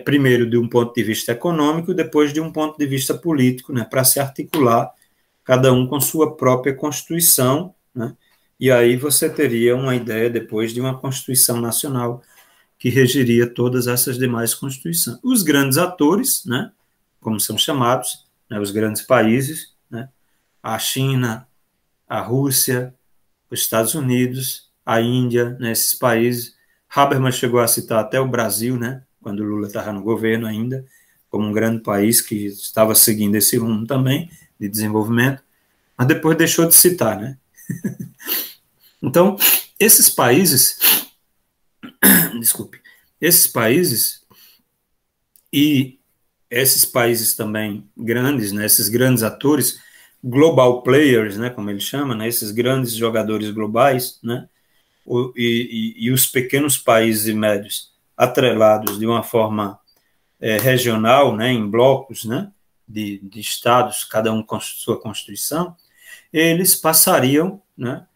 primeiro de um ponto de vista econômico, depois de um ponto de vista político, né, para se articular, cada um com sua própria Constituição, né, e aí você teria uma ideia depois de uma Constituição Nacional que regeria todas essas demais constituições. Os grandes atores, né, como são chamados, né, os grandes países, né, a China, a Rússia, os Estados Unidos, a Índia, né, esses países. Habermas chegou a citar até o Brasil, né, quando o Lula estava no governo ainda, como um grande país que estava seguindo esse rumo também de desenvolvimento, mas depois deixou de citar, né? Então, esses países, desculpe, esses países e esses países também grandes, né, esses grandes atores, global players, né, como ele chama, né, esses grandes jogadores globais, né, e os pequenos países e médios atrelados de uma forma regional, né, em blocos, né, de estados, cada um com sua constituição, eles passariam, né,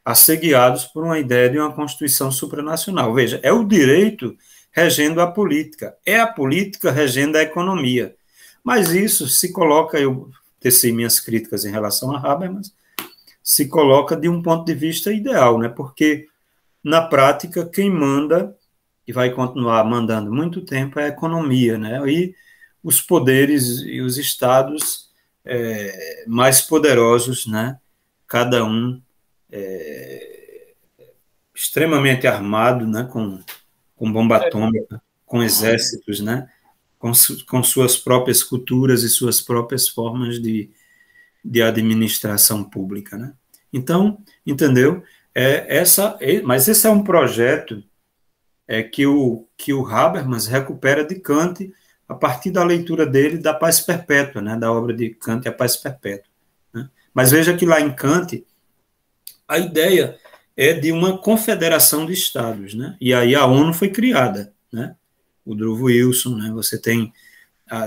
a ser guiados por uma ideia de uma constituição supranacional. Veja, é o direito regendo a política, é a política regendo a economia. Mas isso se coloca, eu teci minhas críticas em relação a Habermas, se coloca de um ponto de vista ideal, né? Porque, na prática, quem manda, e vai continuar mandando muito tempo, é a economia, né? E os poderes e os estados mais poderosos, né? Cada um extremamente armado, né? Com bomba atômica, com exércitos, né? Com suas próprias culturas e suas próprias formas de administração pública, né? Então, entendeu? Mas esse é um projeto que o Habermas recupera de Kant a partir da leitura dele da Paz Perpétua, né? Da obra de Kant, A Paz Perpétua, né? Mas veja que lá em Kant, a ideia é de uma confederação de estados, né? E aí a ONU foi criada, né? O Woodrow Wilson, né? Você tem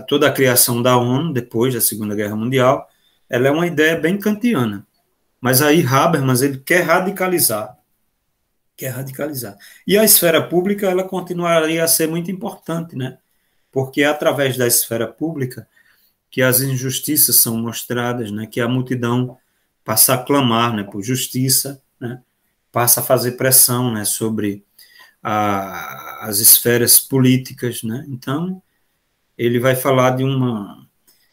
toda a criação da ONU depois da Segunda Guerra Mundial, ela é uma ideia bem kantiana. Mas aí Habermas ele quer radicalizar. E a esfera pública ela continuaria a ser muito importante, né? Porque é através da esfera pública que as injustiças são mostradas, né? Que a multidão passa a clamar, né? Por justiça, né? Passa a fazer pressão, né? Sobre as esferas políticas, né? Então ele vai falar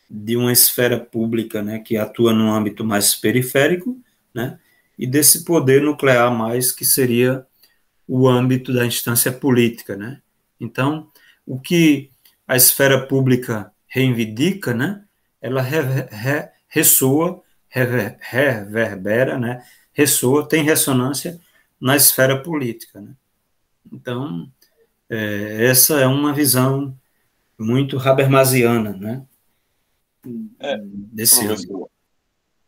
de uma esfera pública, né, que atua num âmbito mais periférico, né, e desse poder nuclear mais que seria o âmbito da instância política, né. Então, o que a esfera pública reivindica, né, ela ressoa, reverbera, né, ressoa, tem ressonância na esfera política, né. Então, essa é uma visão muito habermasiana, né, É, desse âmbito. professor,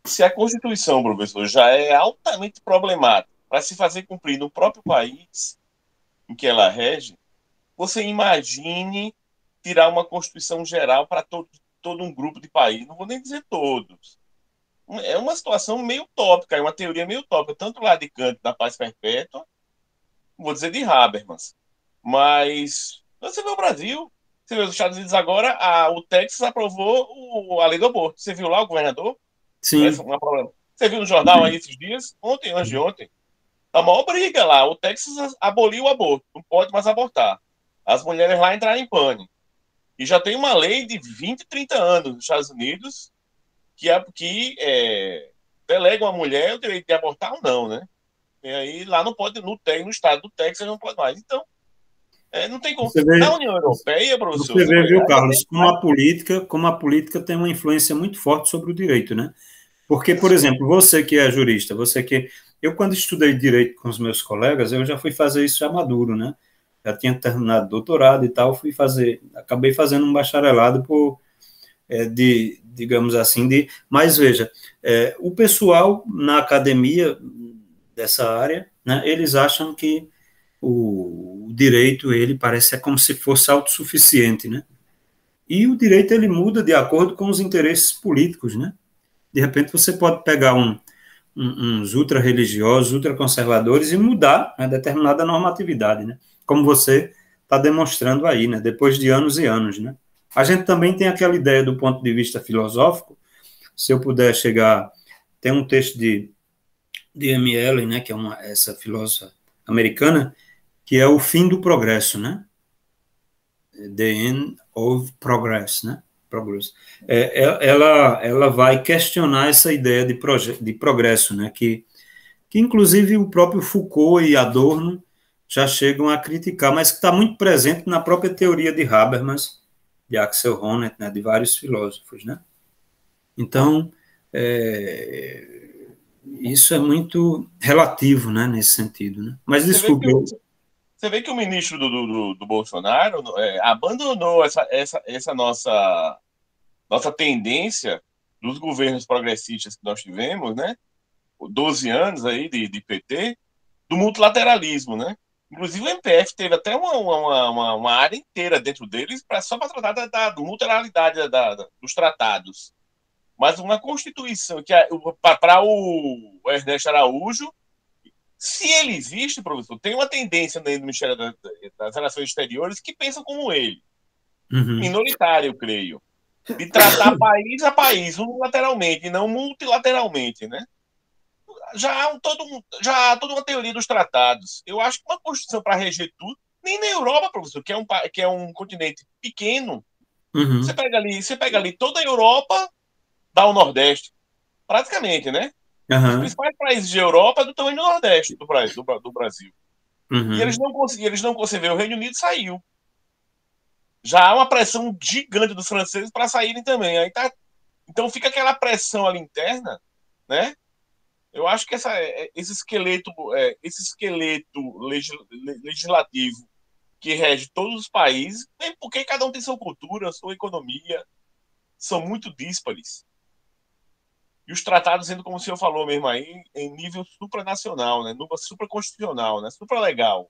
se a Constituição, professor, já é altamente problemática para se fazer cumprir no próprio país em que ela rege, você imagine tirar uma Constituição geral para todo um grupo de países, não vou nem dizer todos. É uma situação meio utópica, é uma teoria meio utópica, tanto lá de Kant da paz perpétua, vou dizer de Habermas. Mas você vê o Brasil, você vê os Estados Unidos agora, o Texas aprovou a lei do aborto. Você viu lá o governador? Parece Sim, uma problema. Você viu no jornal aí esses dias? Ontem, antes de ontem. A maior briga lá. O Texas aboliu o aborto. Não pode mais abortar. As mulheres lá entraram em pânico. E já tem uma lei de 20, 30 anos nos Estados Unidos que delega uma mulher o direito de abortar ou não, né? E aí lá não pode, no estado do Texas não pode mais. Então, não tem como. você Na vê, União Europeia, professor, você você vê, vê, viu, aí é Carlos, bem mais. como a política tem uma influência muito forte sobre o direito, né? Porque, por exemplo, você que é jurista, eu quando estudei direito com os meus colegas, eu já fui fazer isso já maduro, né? Já tinha terminado doutorado e tal, acabei fazendo um bacharelado digamos assim, mas veja, o pessoal na academia dessa área, né, eles acham que o direito, ele parece como se fosse autossuficiente, né? E o direito, ele muda de acordo com os interesses políticos, né? De repente você pode pegar uns ultra-religiosos, ultra-conservadores e mudar uma determinada normatividade, né? Como você está demonstrando aí, né? Depois de anos e anos, né? A gente também tem aquela ideia do ponto de vista filosófico, se eu puder chegar, tem um texto de M. Ellen, né, que é essa filósofa americana, que é o fim do progresso, né? The End of Progress, né? Progress. Ela vai questionar essa ideia de progresso, né? Que inclusive o próprio Foucault e Adorno já chegam a criticar, mas que está muito presente na própria teoria de Habermas, de Axel Honneth, né? De vários filósofos, né? Então, isso é muito relativo, né? Nesse sentido, né? Mas Você vê que desculpe, o, você vê que o ministro do Bolsonaro abandonou essa nossa tendência dos governos progressistas que nós tivemos, né? 12 anos aí de PT, do multilateralismo, né? Inclusive o MPF teve até uma área inteira dentro deles só para tratar da multilateralidade dos tratados. Mas uma Constituição que para o Ernesto Araújo, se ele existe, professor, tem uma tendência dentro do Ministério das Relações Exteriores que pensam como ele. uhum, Minoritário, eu creio. De tratar país a país, unilateralmente, e não multilateralmente, né? Já há toda uma teoria dos tratados. Eu acho que uma Constituição para reger tudo, nem na Europa, professor, que é um continente pequeno, uhum, você pega ali toda a Europa, dá o Nordeste, praticamente, né? Os uhum, principais países de Europa é do tamanho do Nordeste do Brasil. E eles uhum. não conseguiram, o Reino Unido saiu. Já há uma pressão gigante dos franceses para saírem também. Então fica aquela pressão ali interna, né? Eu acho que esse esqueleto legislativo que rege todos os países, porque cada um tem sua cultura, sua economia, são muito díspares. E os tratados indo, como o senhor falou mesmo aí, em nível supranacional, né? Supraconstitucional, né? Supralegal.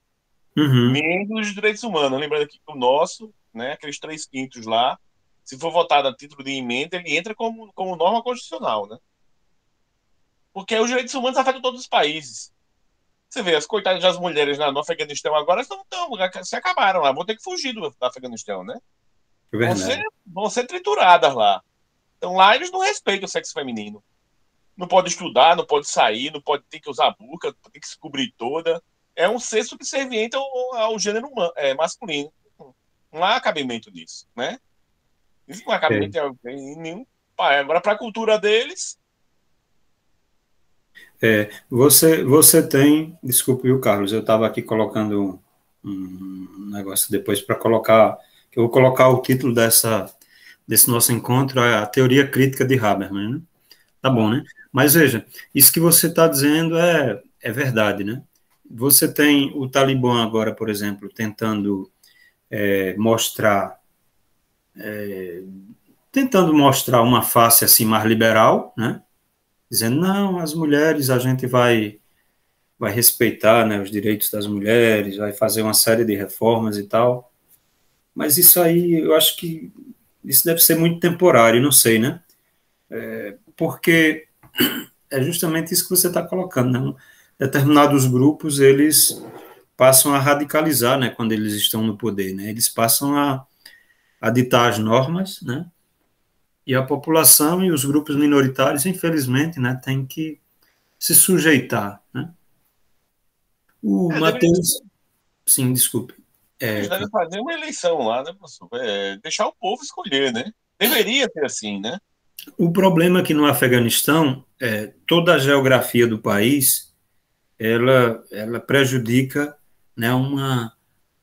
Uhum. Menos os direitos humanos. Lembrando aqui que o nosso, né? Aqueles 3/5 lá, se for votado a título de emenda, ele entra como norma constitucional, né? Porque os direitos humanos afetam todos os países. Você vê, as coitadas das mulheres no Afeganistão agora se acabaram lá, vão ter que fugir do Afeganistão, né? É Vão ser, verdade. vão ser trituradas lá. Então lá eles não respeitam o sexo feminino. Não pode estudar, não pode sair, não pode ter que usar burca, tem que se cobrir toda. É um ser subserviente ao gênero masculino. Não há cabimento nisso, né? Isso não há É. cabimento em nenhum pai. Agora, para a cultura deles, Você tem, desculpe, o Carlos, eu estava aqui colocando um negócio depois para colocar, que eu vou colocar o título desse nosso encontro, é a teoria crítica de Habermas, né? Tá bom, tá, né? Mas veja, isso que você está dizendo é verdade, né? Você tem o Talibã agora, por exemplo, tentando mostrar, uma face assim mais liberal, né? Dizendo, não, as mulheres a gente vai respeitar, né, os direitos das mulheres, vai fazer uma série de reformas e tal. Mas isso aí, eu acho que isso deve ser muito temporário, não sei, né? Porque é justamente isso que você está colocando, né? Determinados grupos, eles passam a radicalizar, né, quando eles estão no poder, né? Eles passam a ditar as normas, né? E a população e os grupos minoritários, infelizmente, né, têm que se sujeitar, né? O deveria, Matheus, sim, desculpe. eles devem fazer uma eleição lá, né, professor? Deixar o povo escolher, né? Deveria ser assim, né? O problema é que no Afeganistão, toda a geografia do país, ela prejudica, né,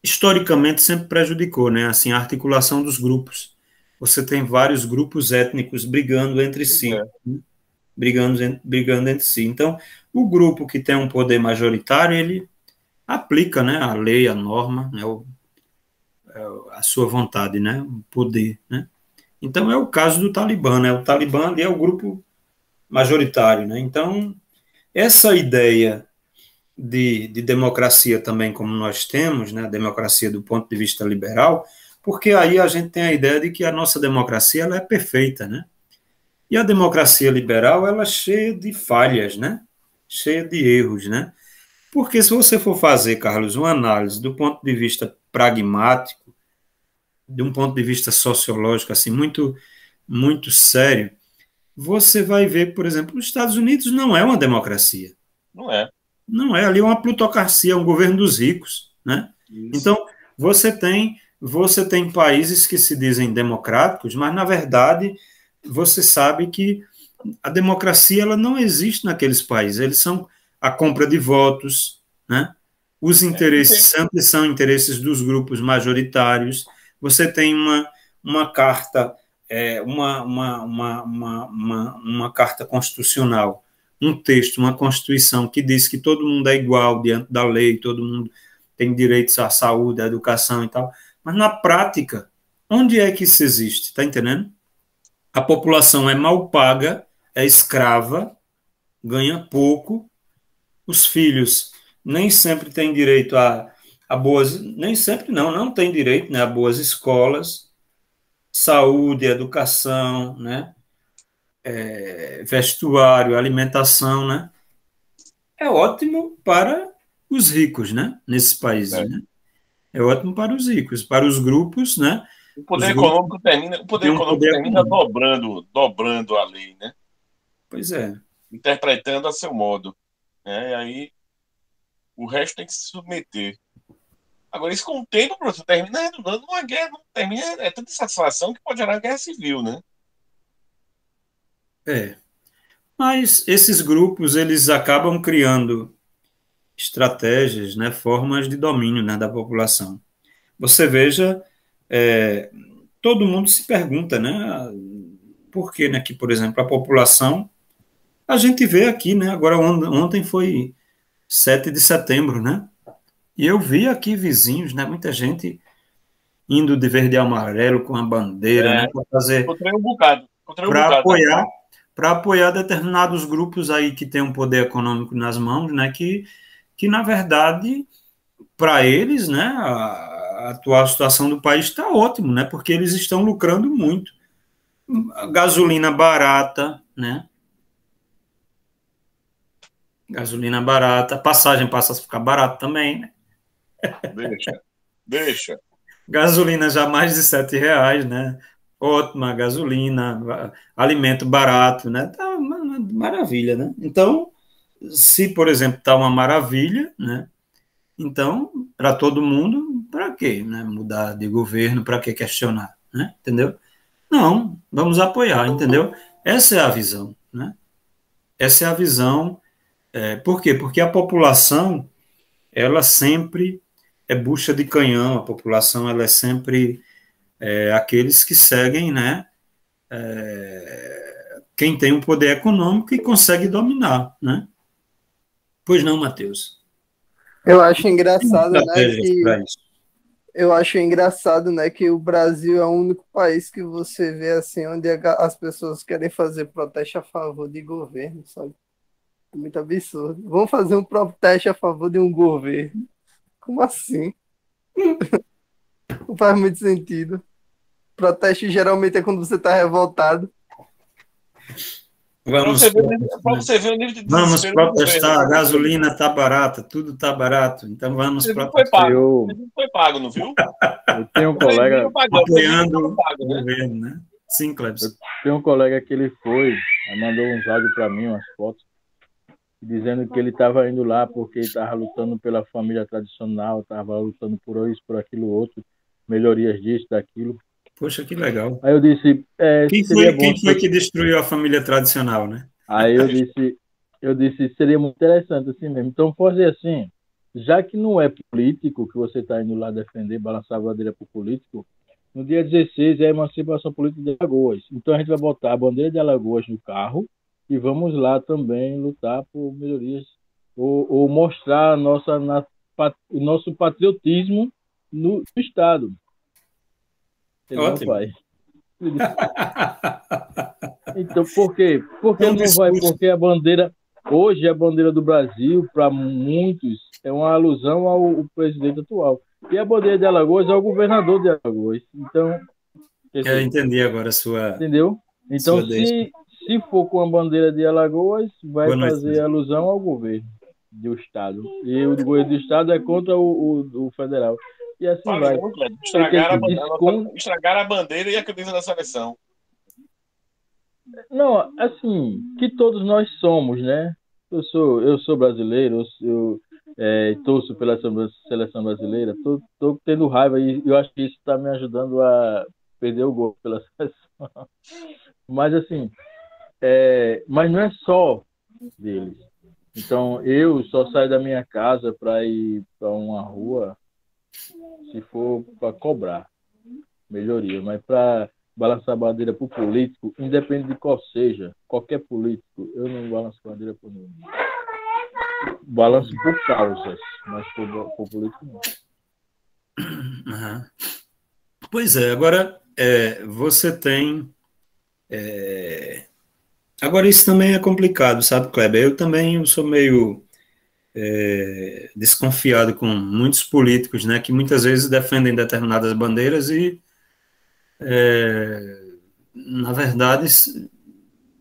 historicamente sempre prejudicou, né, assim, a articulação dos grupos. Você tem vários grupos étnicos brigando entre Pois si, é. né, brigando entre si. Então, o grupo que tem um poder majoritário, ele aplica, né, a lei, a norma, né, a sua vontade, né, o poder, né. Então, é o caso do Talibã, né, o Talibã ali é o grupo majoritário, né. Então, essa ideia de democracia também, como nós temos, né, a democracia do ponto de vista liberal, porque aí a gente tem a ideia de que a nossa democracia ela é perfeita, né? E a democracia liberal ela é cheia de falhas, né? Cheia de erros, né? Porque se você for fazer, Carlos, uma análise do ponto de vista pragmático, de um ponto de vista sociológico, assim, muito sério, você vai ver, por exemplo, os Estados Unidos não é uma democracia. Não é. Não é ali uma plutocracia, um governo dos ricos, né? Isso. Então, você tem países que se dizem democráticos, mas na verdade você sabe que a democracia ela não existe naqueles países. Eles são a compra de votos, né? Os E interesses tem, sempre são interesses dos grupos majoritários. Você tem uma carta, uma carta constitucional, um texto, uma constituição que diz que todo mundo é igual diante da lei, todo mundo tem direitos à saúde, à educação e tal. Mas na prática, onde é que isso existe? Está entendendo? A população é mal paga, é escrava, ganha pouco, os filhos nem sempre têm direito a boas, nem sempre não tem direito, né, a boas escolas, saúde, educação, né, vestuário, alimentação, né, é ótimo para os ricos, né, nesses países, é. né, é ótimo para os ricos, para os grupos, né, os grupos O poder têm um econômico poder termina econômico. dobrando a lei, né? Pois é, Interpretando a seu modo, né? E aí o resto tem que se submeter. Agora, isso com o tempo, professor, termina redundando numa guerra, não termina, é tanta satisfação que pode gerar guerra civil, né? é. Mas esses grupos, eles acabam criando estratégias, né, formas de domínio, né, da população. Você veja, é, todo mundo se pergunta, né, por que, né, que, por exemplo, a população, a gente vê aqui, né, agora ontem foi 7 de setembro, né, e eu vi aqui vizinhos, né, muita gente indo de verde e amarelo com a bandeira, né, É, para fazer, encontrei um bocado, encontrei um para bocado na apoiar, rua. para apoiar determinados grupos aí que têm um poder econômico nas mãos, né, que na verdade, para eles, né, a atual situação do país está ótimo, né, porque eles estão lucrando muito. Gasolina barata, né, gasolina barata, passagem passa a ficar barata também, né? Deixa. Gasolina já mais de R$ 7, né? Ótima gasolina, alimento barato, né? Tá uma maravilha, né? Então, se, por exemplo, tá uma maravilha, né? Então, para todo mundo, para quê, né? Mudar de governo, para que questionar, né? Entendeu? Não, vamos apoiar, entendeu? Essa é a visão, né? Essa é a visão. Por quê? Porque a população, ela sempre é bucha de canhão, a população, ela é sempre aqueles que seguem, né? Quem tem um poder econômico e consegue dominar, né? Pois não, Matheus? Eu acho Tem engraçado, né, estratégias que para isso. eu acho engraçado, né, que o Brasil é o único país que você vê assim onde as pessoas querem fazer protesto a favor de governo, sabe? É muito absurdo. Vamos fazer um protesto a favor de um governo. Como assim? Não faz muito sentido. Protesto geralmente é quando você está revoltado. Vamos, Para você ver o nível de vamos desespero do protestar, a governo. gasolina está barata, tudo está barato, então vamos Você não foi protestar. pago. Você não foi pago, não viu? Eu tenho um Vocês colega, viram pagando, vocês viram que Apoiando não pago, o né? governo, né? Sim, Clebson. tem um colega que ele foi, aí mandou uns áudios para mim, umas fotos, dizendo que ele estava indo lá porque estava lutando pela família tradicional, estava lutando por isso, por aquilo outro, melhorias disso, daquilo. Poxa, que legal. Aí eu disse, seria bom. Quem foi que destruiu a família tradicional, né? Aí eu disse, seria muito interessante assim mesmo. Então, fazer assim, já que não é político, que você está indo lá defender, balançar a bandeira para o político, no dia 16 é a emancipação política de Alagoas. Então a gente vai botar a bandeira de Alagoas no carro e vamos lá também lutar por melhorias ou mostrar o nosso patriotismo no Estado. Ele Ótimo. não vai. Então, por quê? Porque não vai? Porque a bandeira, hoje a bandeira do Brasil, para muitos, é uma alusão ao presidente atual. E a bandeira de Alagoas é o governador de Alagoas. Então, Eu entendi agora a sua. Entendeu? Então, sua se for com a bandeira de Alagoas, vai Boa noite, fazer alusão ao governo do Estado. E o governo do Estado é contra o federal. E assim vai. Estragaram a bandeira e a camisa da seleção. Não, assim, que todos nós somos, né? Eu sou brasileiro, eu torço pela seleção brasileira, tô tendo raiva e eu acho que isso está me ajudando a perder o gol pela seleção. Mas assim, mas não é só deles. Então, eu só saio da minha casa para ir para uma rua se for para cobrar melhoria, mas para balançar a bandeira para o político, independente de qual seja, qualquer político, eu não balanço a bandeira por nenhum. Balanço por causas, mas por político não. Uhum. Pois é, agora você tem. Agora isso também é complicado, sabe, Kleber? Eu sou meio desconfiado com muitos políticos, né, que muitas vezes defendem determinadas bandeiras e na verdade,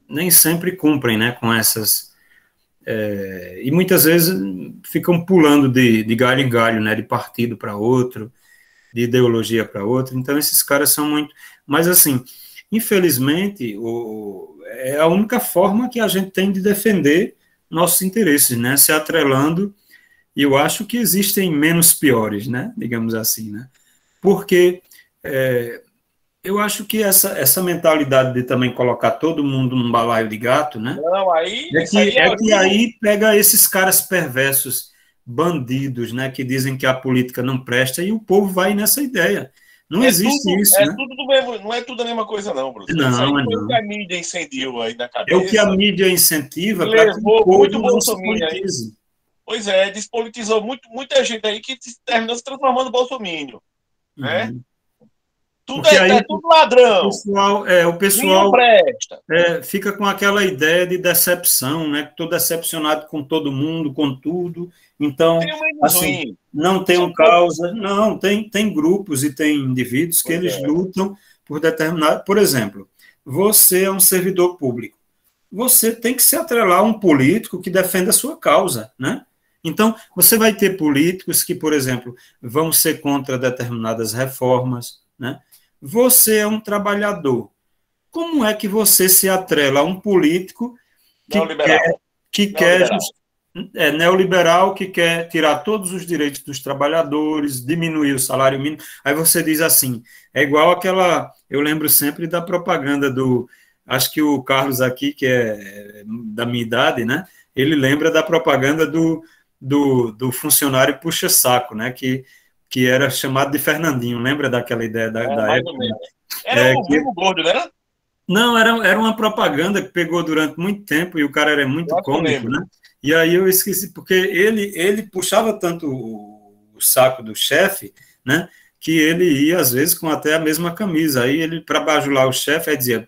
nem sempre cumprem, né, com essas. E muitas vezes ficam pulando de galho em galho, né, de partido para outro, de ideologia para outro. Então, esses caras são muito. Mas, assim, infelizmente, é a única forma que a gente tem de defender nossos interesses, né, se atrelando. E eu acho que existem menos piores, né, digamos assim, né, porque. Eu acho que essa mentalidade de também colocar todo mundo num balaio de gato, né? Não, aí pega esses caras perversos, bandidos, né? Que dizem que a política não presta e o povo vai nessa ideia. Não existe isso, né? Tudo do mesmo, não é tudo a mesma coisa, não, Bruno. Não, isso aí não. foi o que a mídia incendiou aí na cabeça. É o que a mídia incentiva para que o povo não se politize. Pois é, despolitizou muita gente aí que terminou se transformando em bolsominion, né? Tudo Porque aí é tudo ladrão. o pessoal Ninguém presta. fica com aquela ideia de decepção, né? Estou decepcionado com todo mundo, com tudo. Então, Tem um menos assim, ruim. não tem São causa. Não, tem grupos e tem indivíduos que Pois eles é. lutam por determinado. Por exemplo, você é um servidor público. Você tem que se atrelar a um político que defenda a sua causa, né? Então, você vai ter políticos que, por exemplo, vão ser contra determinadas reformas, né? Você é um trabalhador. Como é que você se atrela a um político Neoliberal. que quer neoliberal, que quer tirar todos os direitos dos trabalhadores, diminuir o salário mínimo? Aí você diz assim, é igual aquela, eu lembro sempre da propaganda acho que o Carlos aqui, que é da minha idade, né? Ele lembra da propaganda do funcionário puxa-saco, né? Que era chamado de Fernandinho. Lembra daquela ideia da Mais época? ou menos. Era o vivo gordo, né? Não, era uma propaganda que pegou durante muito tempo e o cara era muito cômico, né? E aí eu esqueci, porque ele puxava tanto o saco do chefe, né? Que ele ia, às vezes, com até a mesma camisa. Aí ele, para bajular o chefe, aí dizia,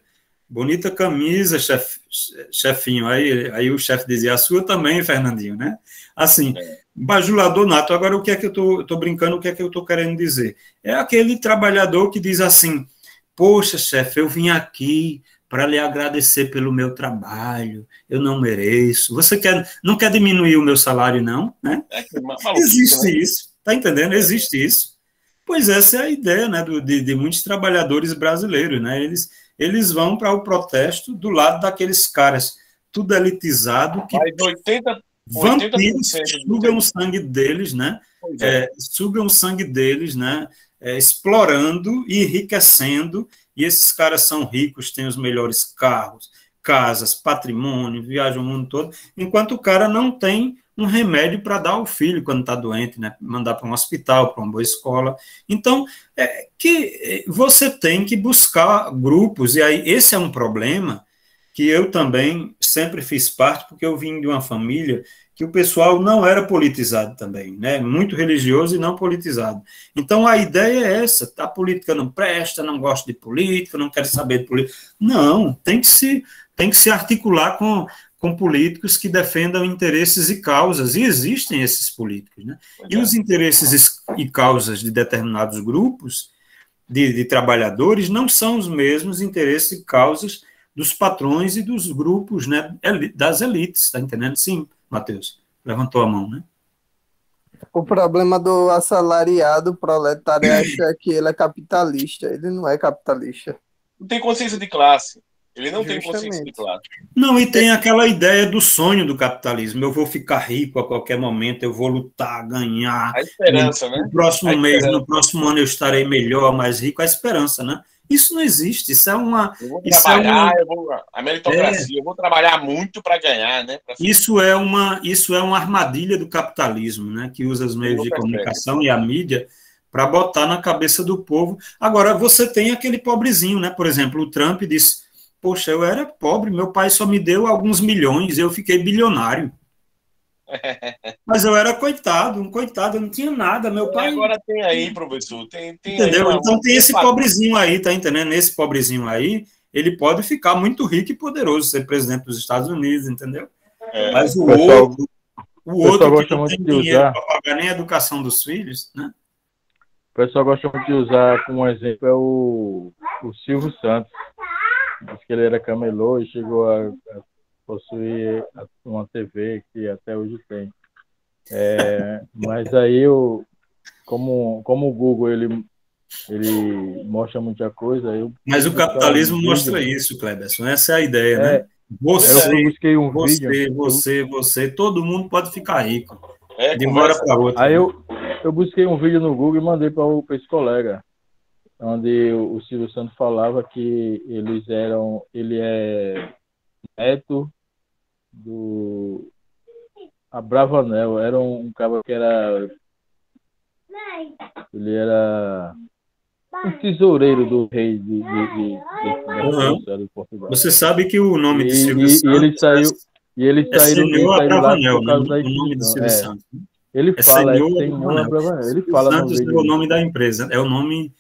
bonita camisa, chefinho. Aí o chefe dizia, a sua também, Fernandinho, né? Assim, bajulador nato. Agora, o que é que eu estou brincando, o que é que eu estou querendo dizer? É aquele trabalhador que diz assim, poxa, chefe, eu vim aqui para lhe agradecer pelo meu trabalho, eu não mereço. Você não quer diminuir o meu salário, não? Né? Existe, né? Isso, tá entendendo? Existe isso. Pois essa é a ideia, né, de muitos trabalhadores brasileiros, né? Eles vão para o protesto do lado daqueles caras, tudo elitizado, que vampiros sugam o sangue deles, né? Sugam o sangue deles, né? Explorando e enriquecendo, e esses caras são ricos, têm os melhores carros, casas, patrimônio, viajam o mundo todo, enquanto o cara não tem um remédio para dar ao filho quando está doente, né? Mandar para um hospital, para uma boa escola. Então, que você tem que buscar grupos, e aí esse é um problema que eu também sempre fiz parte, porque eu vim de uma família que o pessoal não era politizado também, né? Muito religioso e não politizado. Então, a ideia é essa, a política não presta, não gosto de política, não quero saber de política. Não, tem que se articular com políticos que defendam interesses e causas, e existem esses políticos, né? E os interesses e causas de determinados grupos de trabalhadores não são os mesmos interesses e causas dos patrões e dos grupos, né, das elites, tá entendendo? Sim, Matheus, levantou a mão, né? O problema do assalariado proletário é achar que ele é capitalista. Ele não é capitalista. Não tem consciência de classe. Ele não tem consciência de classe. Não, e tem aquela ideia do sonho do capitalismo. Eu vou ficar rico a qualquer momento, eu vou lutar, ganhar. A esperança, né? No próximo mês, no próximo ano eu estarei melhor, mais rico. A esperança, né? Isso não existe. Isso é uma... Eu vou trabalhar, a meritocracia. Eu vou trabalhar muito para ganhar, né? Isso é uma armadilha do capitalismo, né? Que usa os meios de comunicação e a mídia para botar na cabeça do povo. Agora, você tem aquele pobrezinho, né? Por exemplo, o Trump disse, poxa, eu era pobre, meu pai só me deu alguns milhões, eu fiquei bilionário. Mas eu era coitado, eu não tinha nada, meu pai... Agora tem aí, professor, tem entendeu? Aí então tem esse pobrezinho aí, tá entendendo? Esse pobrezinho aí, ele pode ficar muito rico e poderoso, ser presidente dos Estados Unidos, entendeu? Mas o outro que não tem dinheiro para pagar nem a educação dos filhos, né? O pessoal gosta muito de usar como exemplo é o Silvio Santos. Diz que ele era camelô e chegou a possuir uma TV que até hoje tem. Mas aí, como o Google ele mostra muita coisa... Mas o capitalismo mostra isso, Cleberson. Essa é a ideia, né? Você, todo mundo pode ficar rico. De uma hora para outra. Aí eu busquei um vídeo no Google e mandei para esse colega, onde o Silvio Santos falava que ele é neto do Abravanel, era um cara que ele era um tesoureiro do rei de Portugal. Você sabe que o nome de Silvio Santos ele saiu Abravanel, o nome de Silvio Santos. Ele fala, Senhor Abravanel. Ele fala Santos é o nome da empresa, é o nome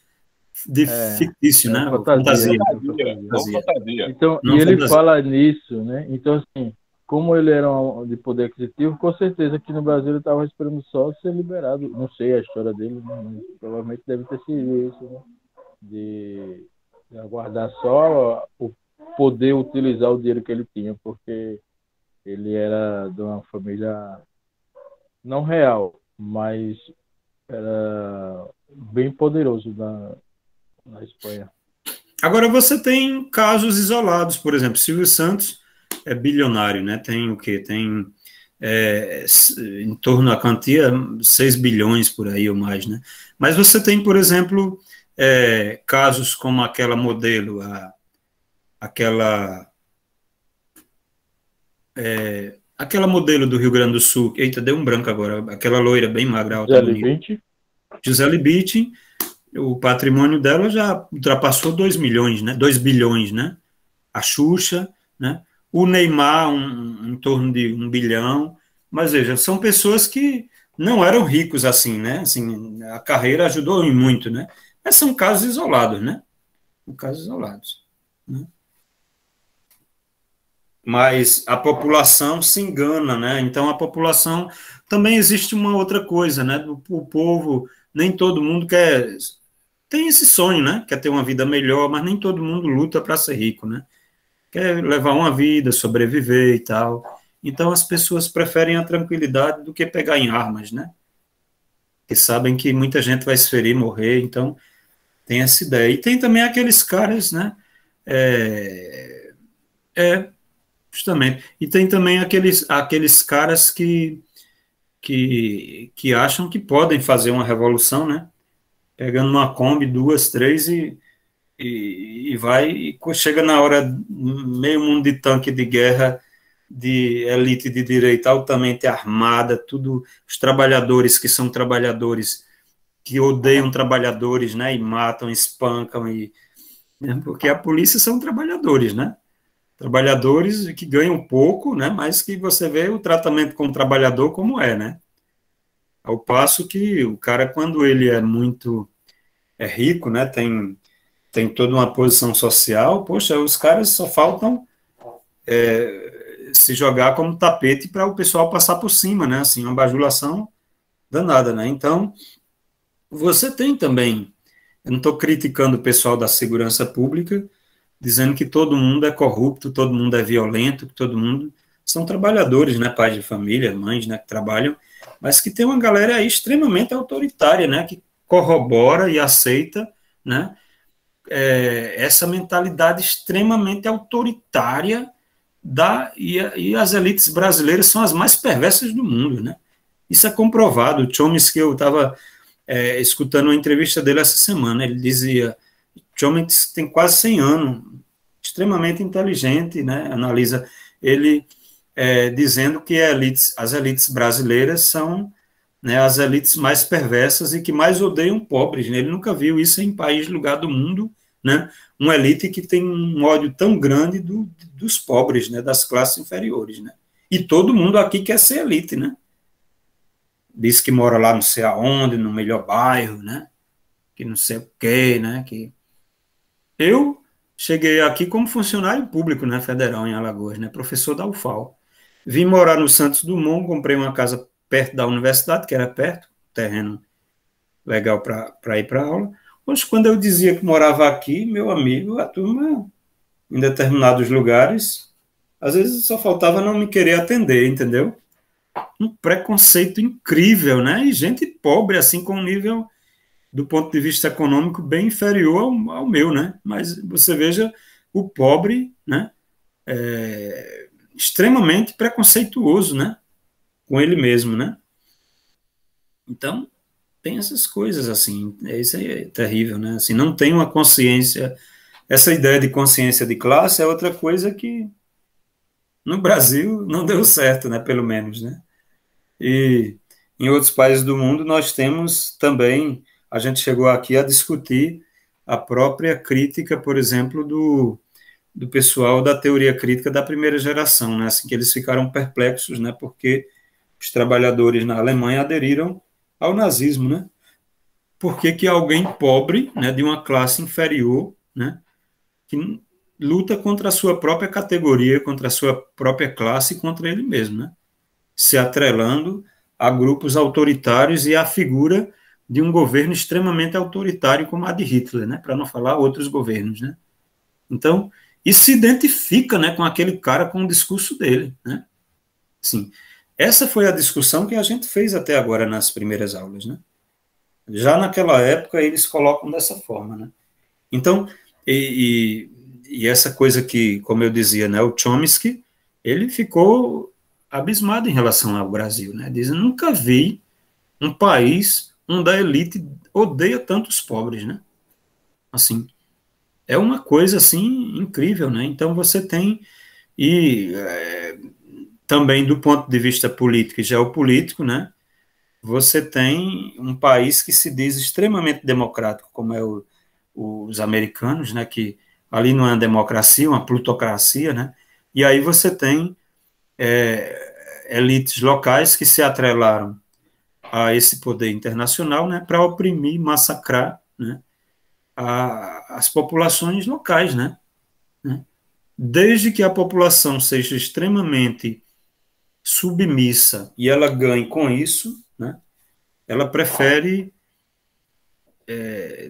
fictício, né? Fantasia. Não fantasia. Então, Não e ele fantasia. fala nisso, né? Então, assim, como ele era de poder aquisitivo, com certeza aqui no Brasil ele estava esperando só ser liberado. Não sei a história dele, né? Mas provavelmente deve ter sido isso, né? De aguardar só o poder utilizar o dinheiro que ele tinha, porque ele era de uma família não real, mas era bem poderoso na Espanha. Agora, você tem casos isolados, por exemplo, Silvio Santos é bilionário, né? Tem o quê? Tem em torno da quantia 6 bilhões por aí ou mais, né? Mas você tem, por exemplo, casos como aquela modelo, aquela modelo do Rio Grande do Sul, eita, deu um branco agora, aquela loira bem magra, alta, bonita. Gisele Bündchen, o patrimônio dela já ultrapassou 2 milhões, né? 2 bilhões, né? A Xuxa, né? O Neymar, em torno de 1 bilhão. Mas veja, são pessoas que não eram ricos assim, né? Assim, a carreira ajudou em muito, né? Mas são casos isolados, né? São casos isolados, né? Mas a população se engana, né? Então a população também existe uma outra coisa, né? O povo, nem todo mundo tem esse sonho, né? Quer ter uma vida melhor, mas nem todo mundo luta para ser rico, né? Quer levar uma vida, sobreviver e tal. Então as pessoas preferem a tranquilidade do que pegar em armas, né? Porque sabem que muita gente vai se ferir, morrer, então tem essa ideia. E tem também aqueles caras, né? Justamente. E tem também aqueles caras que acham que podem fazer uma revolução, né? Pegando uma Kombi, 2, 3 e vai, e chega na hora, meio mundo de tanque de guerra, de elite de direita altamente armada, tudo, os trabalhadores que são trabalhadores, que odeiam trabalhadores, né? E matam, espancam, né, porque a polícia são trabalhadores, né? Trabalhadores que ganham pouco, né, mas que você vê o tratamento com o trabalhador como né? Ao passo que o cara, quando ele é rico, né, tem toda uma posição social, poxa, os caras só faltam se jogar como tapete para o pessoal passar por cima, né, assim, uma bajulação danada, né? Então, você tem também, eu não estou criticando o pessoal da segurança pública, dizendo que todo mundo é corrupto, todo mundo é violento, que todo mundo são trabalhadores, né, pais de família, mães, né, que trabalham, mas que tem uma galera aí extremamente autoritária, né, que corrobora e aceita, né, essa mentalidade extremamente autoritária e as elites brasileiras são as mais perversas do mundo, né? Isso é comprovado. O Chomsky, eu estava escutando uma entrevista dele essa semana, ele dizia, Chomsky tem quase 100 anos, extremamente inteligente, né? Analisa ele dizendo que as elites brasileiras são, né, as elites mais perversas e que mais odeiam pobres, né? Ele nunca viu isso em país, lugar do mundo, né? Uma elite que tem um ódio tão grande dos pobres, né? Das classes inferiores, né? E todo mundo aqui quer ser elite, né? Diz que mora lá não sei aonde, no melhor bairro, né? Que não sei o quê, né? Que eu cheguei aqui como funcionário público, né, federal em Alagoas, né, professor da UFAL. Vim morar no Santos Dumont, comprei uma casa perto da universidade, que era perto, terreno legal para ir para aula. Hoje, quando eu dizia que morava aqui, meu amigo, a turma, em determinados lugares, às vezes só faltava não me querer atender, entendeu? Um preconceito incrível, né? E gente pobre, assim, com um nível, do ponto de vista econômico, bem inferior ao meu, né? Mas você veja o pobre, né? Extremamente preconceituoso, né? Com ele mesmo, né? Então, tem essas coisas, assim, isso é terrível, né? Assim, não tem uma consciência, essa ideia de consciência de classe é outra coisa que no Brasil não deu certo, né? Pelo menos, né? E em outros países do mundo nós temos também, a gente chegou aqui a discutir a própria crítica, por exemplo, do pessoal da teoria crítica da primeira geração, né? Assim que eles ficaram perplexos, né? Porque os trabalhadores na Alemanha aderiram ao nazismo, né? por que alguém pobre, né, de uma classe inferior, né, que luta contra a sua própria categoria, contra a sua própria classe, contra ele mesmo, né, se atrelando a grupos autoritários e à figura de um governo extremamente autoritário como a de Hitler, né, para não falar outros governos, né. Então, e se identifica, né, com aquele cara, com o discurso dele, né. Sim, essa foi a discussão que a gente fez até agora nas primeiras aulas, né. Já naquela época eles colocam dessa forma, né. Então, e essa coisa que, como eu dizia, né, o Chomsky, ele ficou abismado em relação ao Brasil, né, diz, nunca vi um país onde a elite odeia tantos pobres, né, assim, é uma coisa, assim, incrível, né, então você tem, também do ponto de vista político e geopolítico, né, você tem um país que se diz extremamente democrático, como é os americanos, né, que ali não é uma democracia, uma plutocracia, né, e aí você tem elites locais que se atrelaram a esse poder internacional, né, para oprimir, massacrar, né, as populações locais, né, desde que a população seja extremamente submissa e ela ganhe com isso, né, ela prefere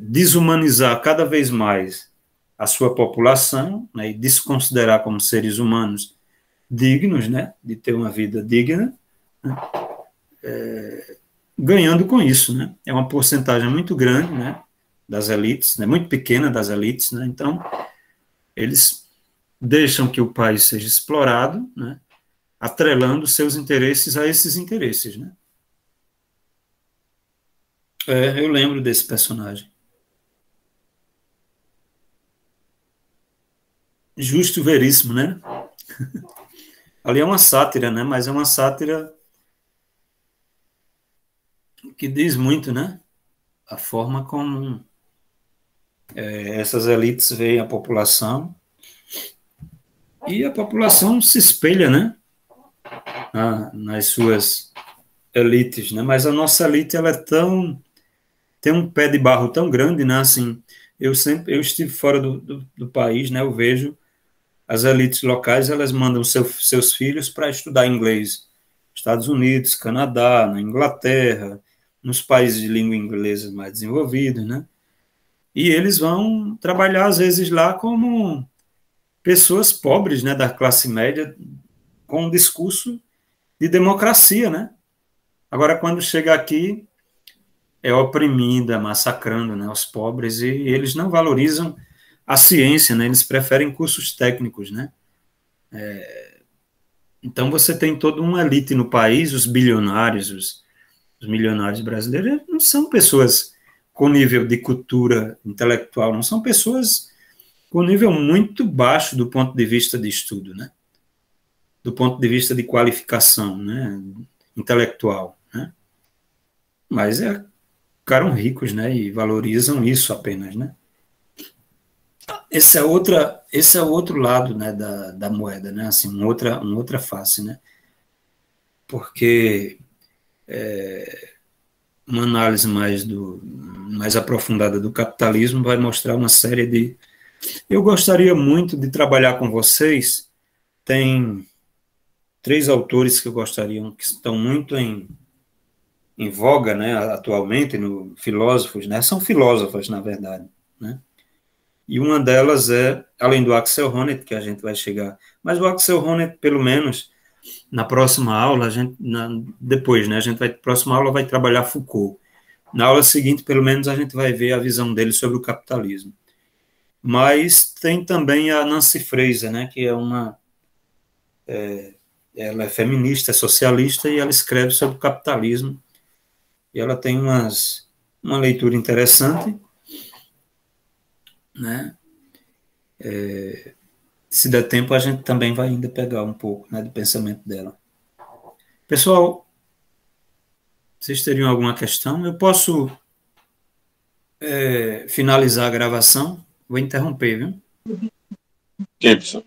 desumanizar cada vez mais a sua população, né, e desconsiderar como seres humanos dignos, né, de ter uma vida digna, né, ganhando com isso, né, é uma porcentagem muito grande, né, das elites, né, muito pequena das elites, né, então eles deixam que o país seja explorado, né, atrelando seus interesses a esses interesses, né. Eu lembro desse personagem. Justo Veríssimo, né? Ali é uma sátira, né? Mas é uma sátira que diz muito, né? A forma como essas elites veem a população e a população se espelha, né? Nas suas elites, né? Mas a nossa elite, ela tem um pé de barro tão grande, né? Assim, eu estive fora do país, né? Eu vejo as elites locais, elas mandam seus filhos para estudar inglês. Estados Unidos, Canadá, na Inglaterra, nos países de língua inglesa mais desenvolvidos, né? E eles vão trabalhar, às vezes, lá como pessoas pobres, né, da classe média, com um discurso de democracia, né? Agora, quando chega aqui, é oprimida, massacrando, né, os pobres, e eles não valorizam a ciência, né? Eles preferem cursos técnicos, né? Então, você tem toda uma elite no país, os bilionários, os milionários brasileiros, não são pessoas com nível de cultura intelectual, não são pessoas com nível muito baixo do ponto de vista de estudo, né? Do ponto de vista de qualificação, né? Intelectual, né? Mas ficaram ricos, né? E valorizam isso apenas, né? Esse é o outro lado, né, da moeda, né? Assim, uma outra face, né? Porque uma análise mais aprofundada do capitalismo vai mostrar uma série de... Eu gostaria muito de trabalhar com vocês. Tem 3 autores que eu gostaria, que estão muito em voga, né, atualmente, filósofos, né? São filósofas, na verdade, né? E uma delas além do Axel Honneth, que a gente vai chegar, mas o Axel Honneth, pelo menos, na próxima aula, depois, né, próxima aula vai trabalhar Foucault. Na aula seguinte, pelo menos, a gente vai ver a visão dele sobre o capitalismo. Mas tem também a Nancy Fraser, né, que ela é feminista, é socialista, e ela escreve sobre o capitalismo. E ela tem uma leitura interessante, né? Se der tempo, a gente também vai ainda pegar um pouco, né, do pensamento dela. Pessoal, vocês teriam alguma questão? Eu posso finalizar a gravação? Vou interromper, viu? Gibson.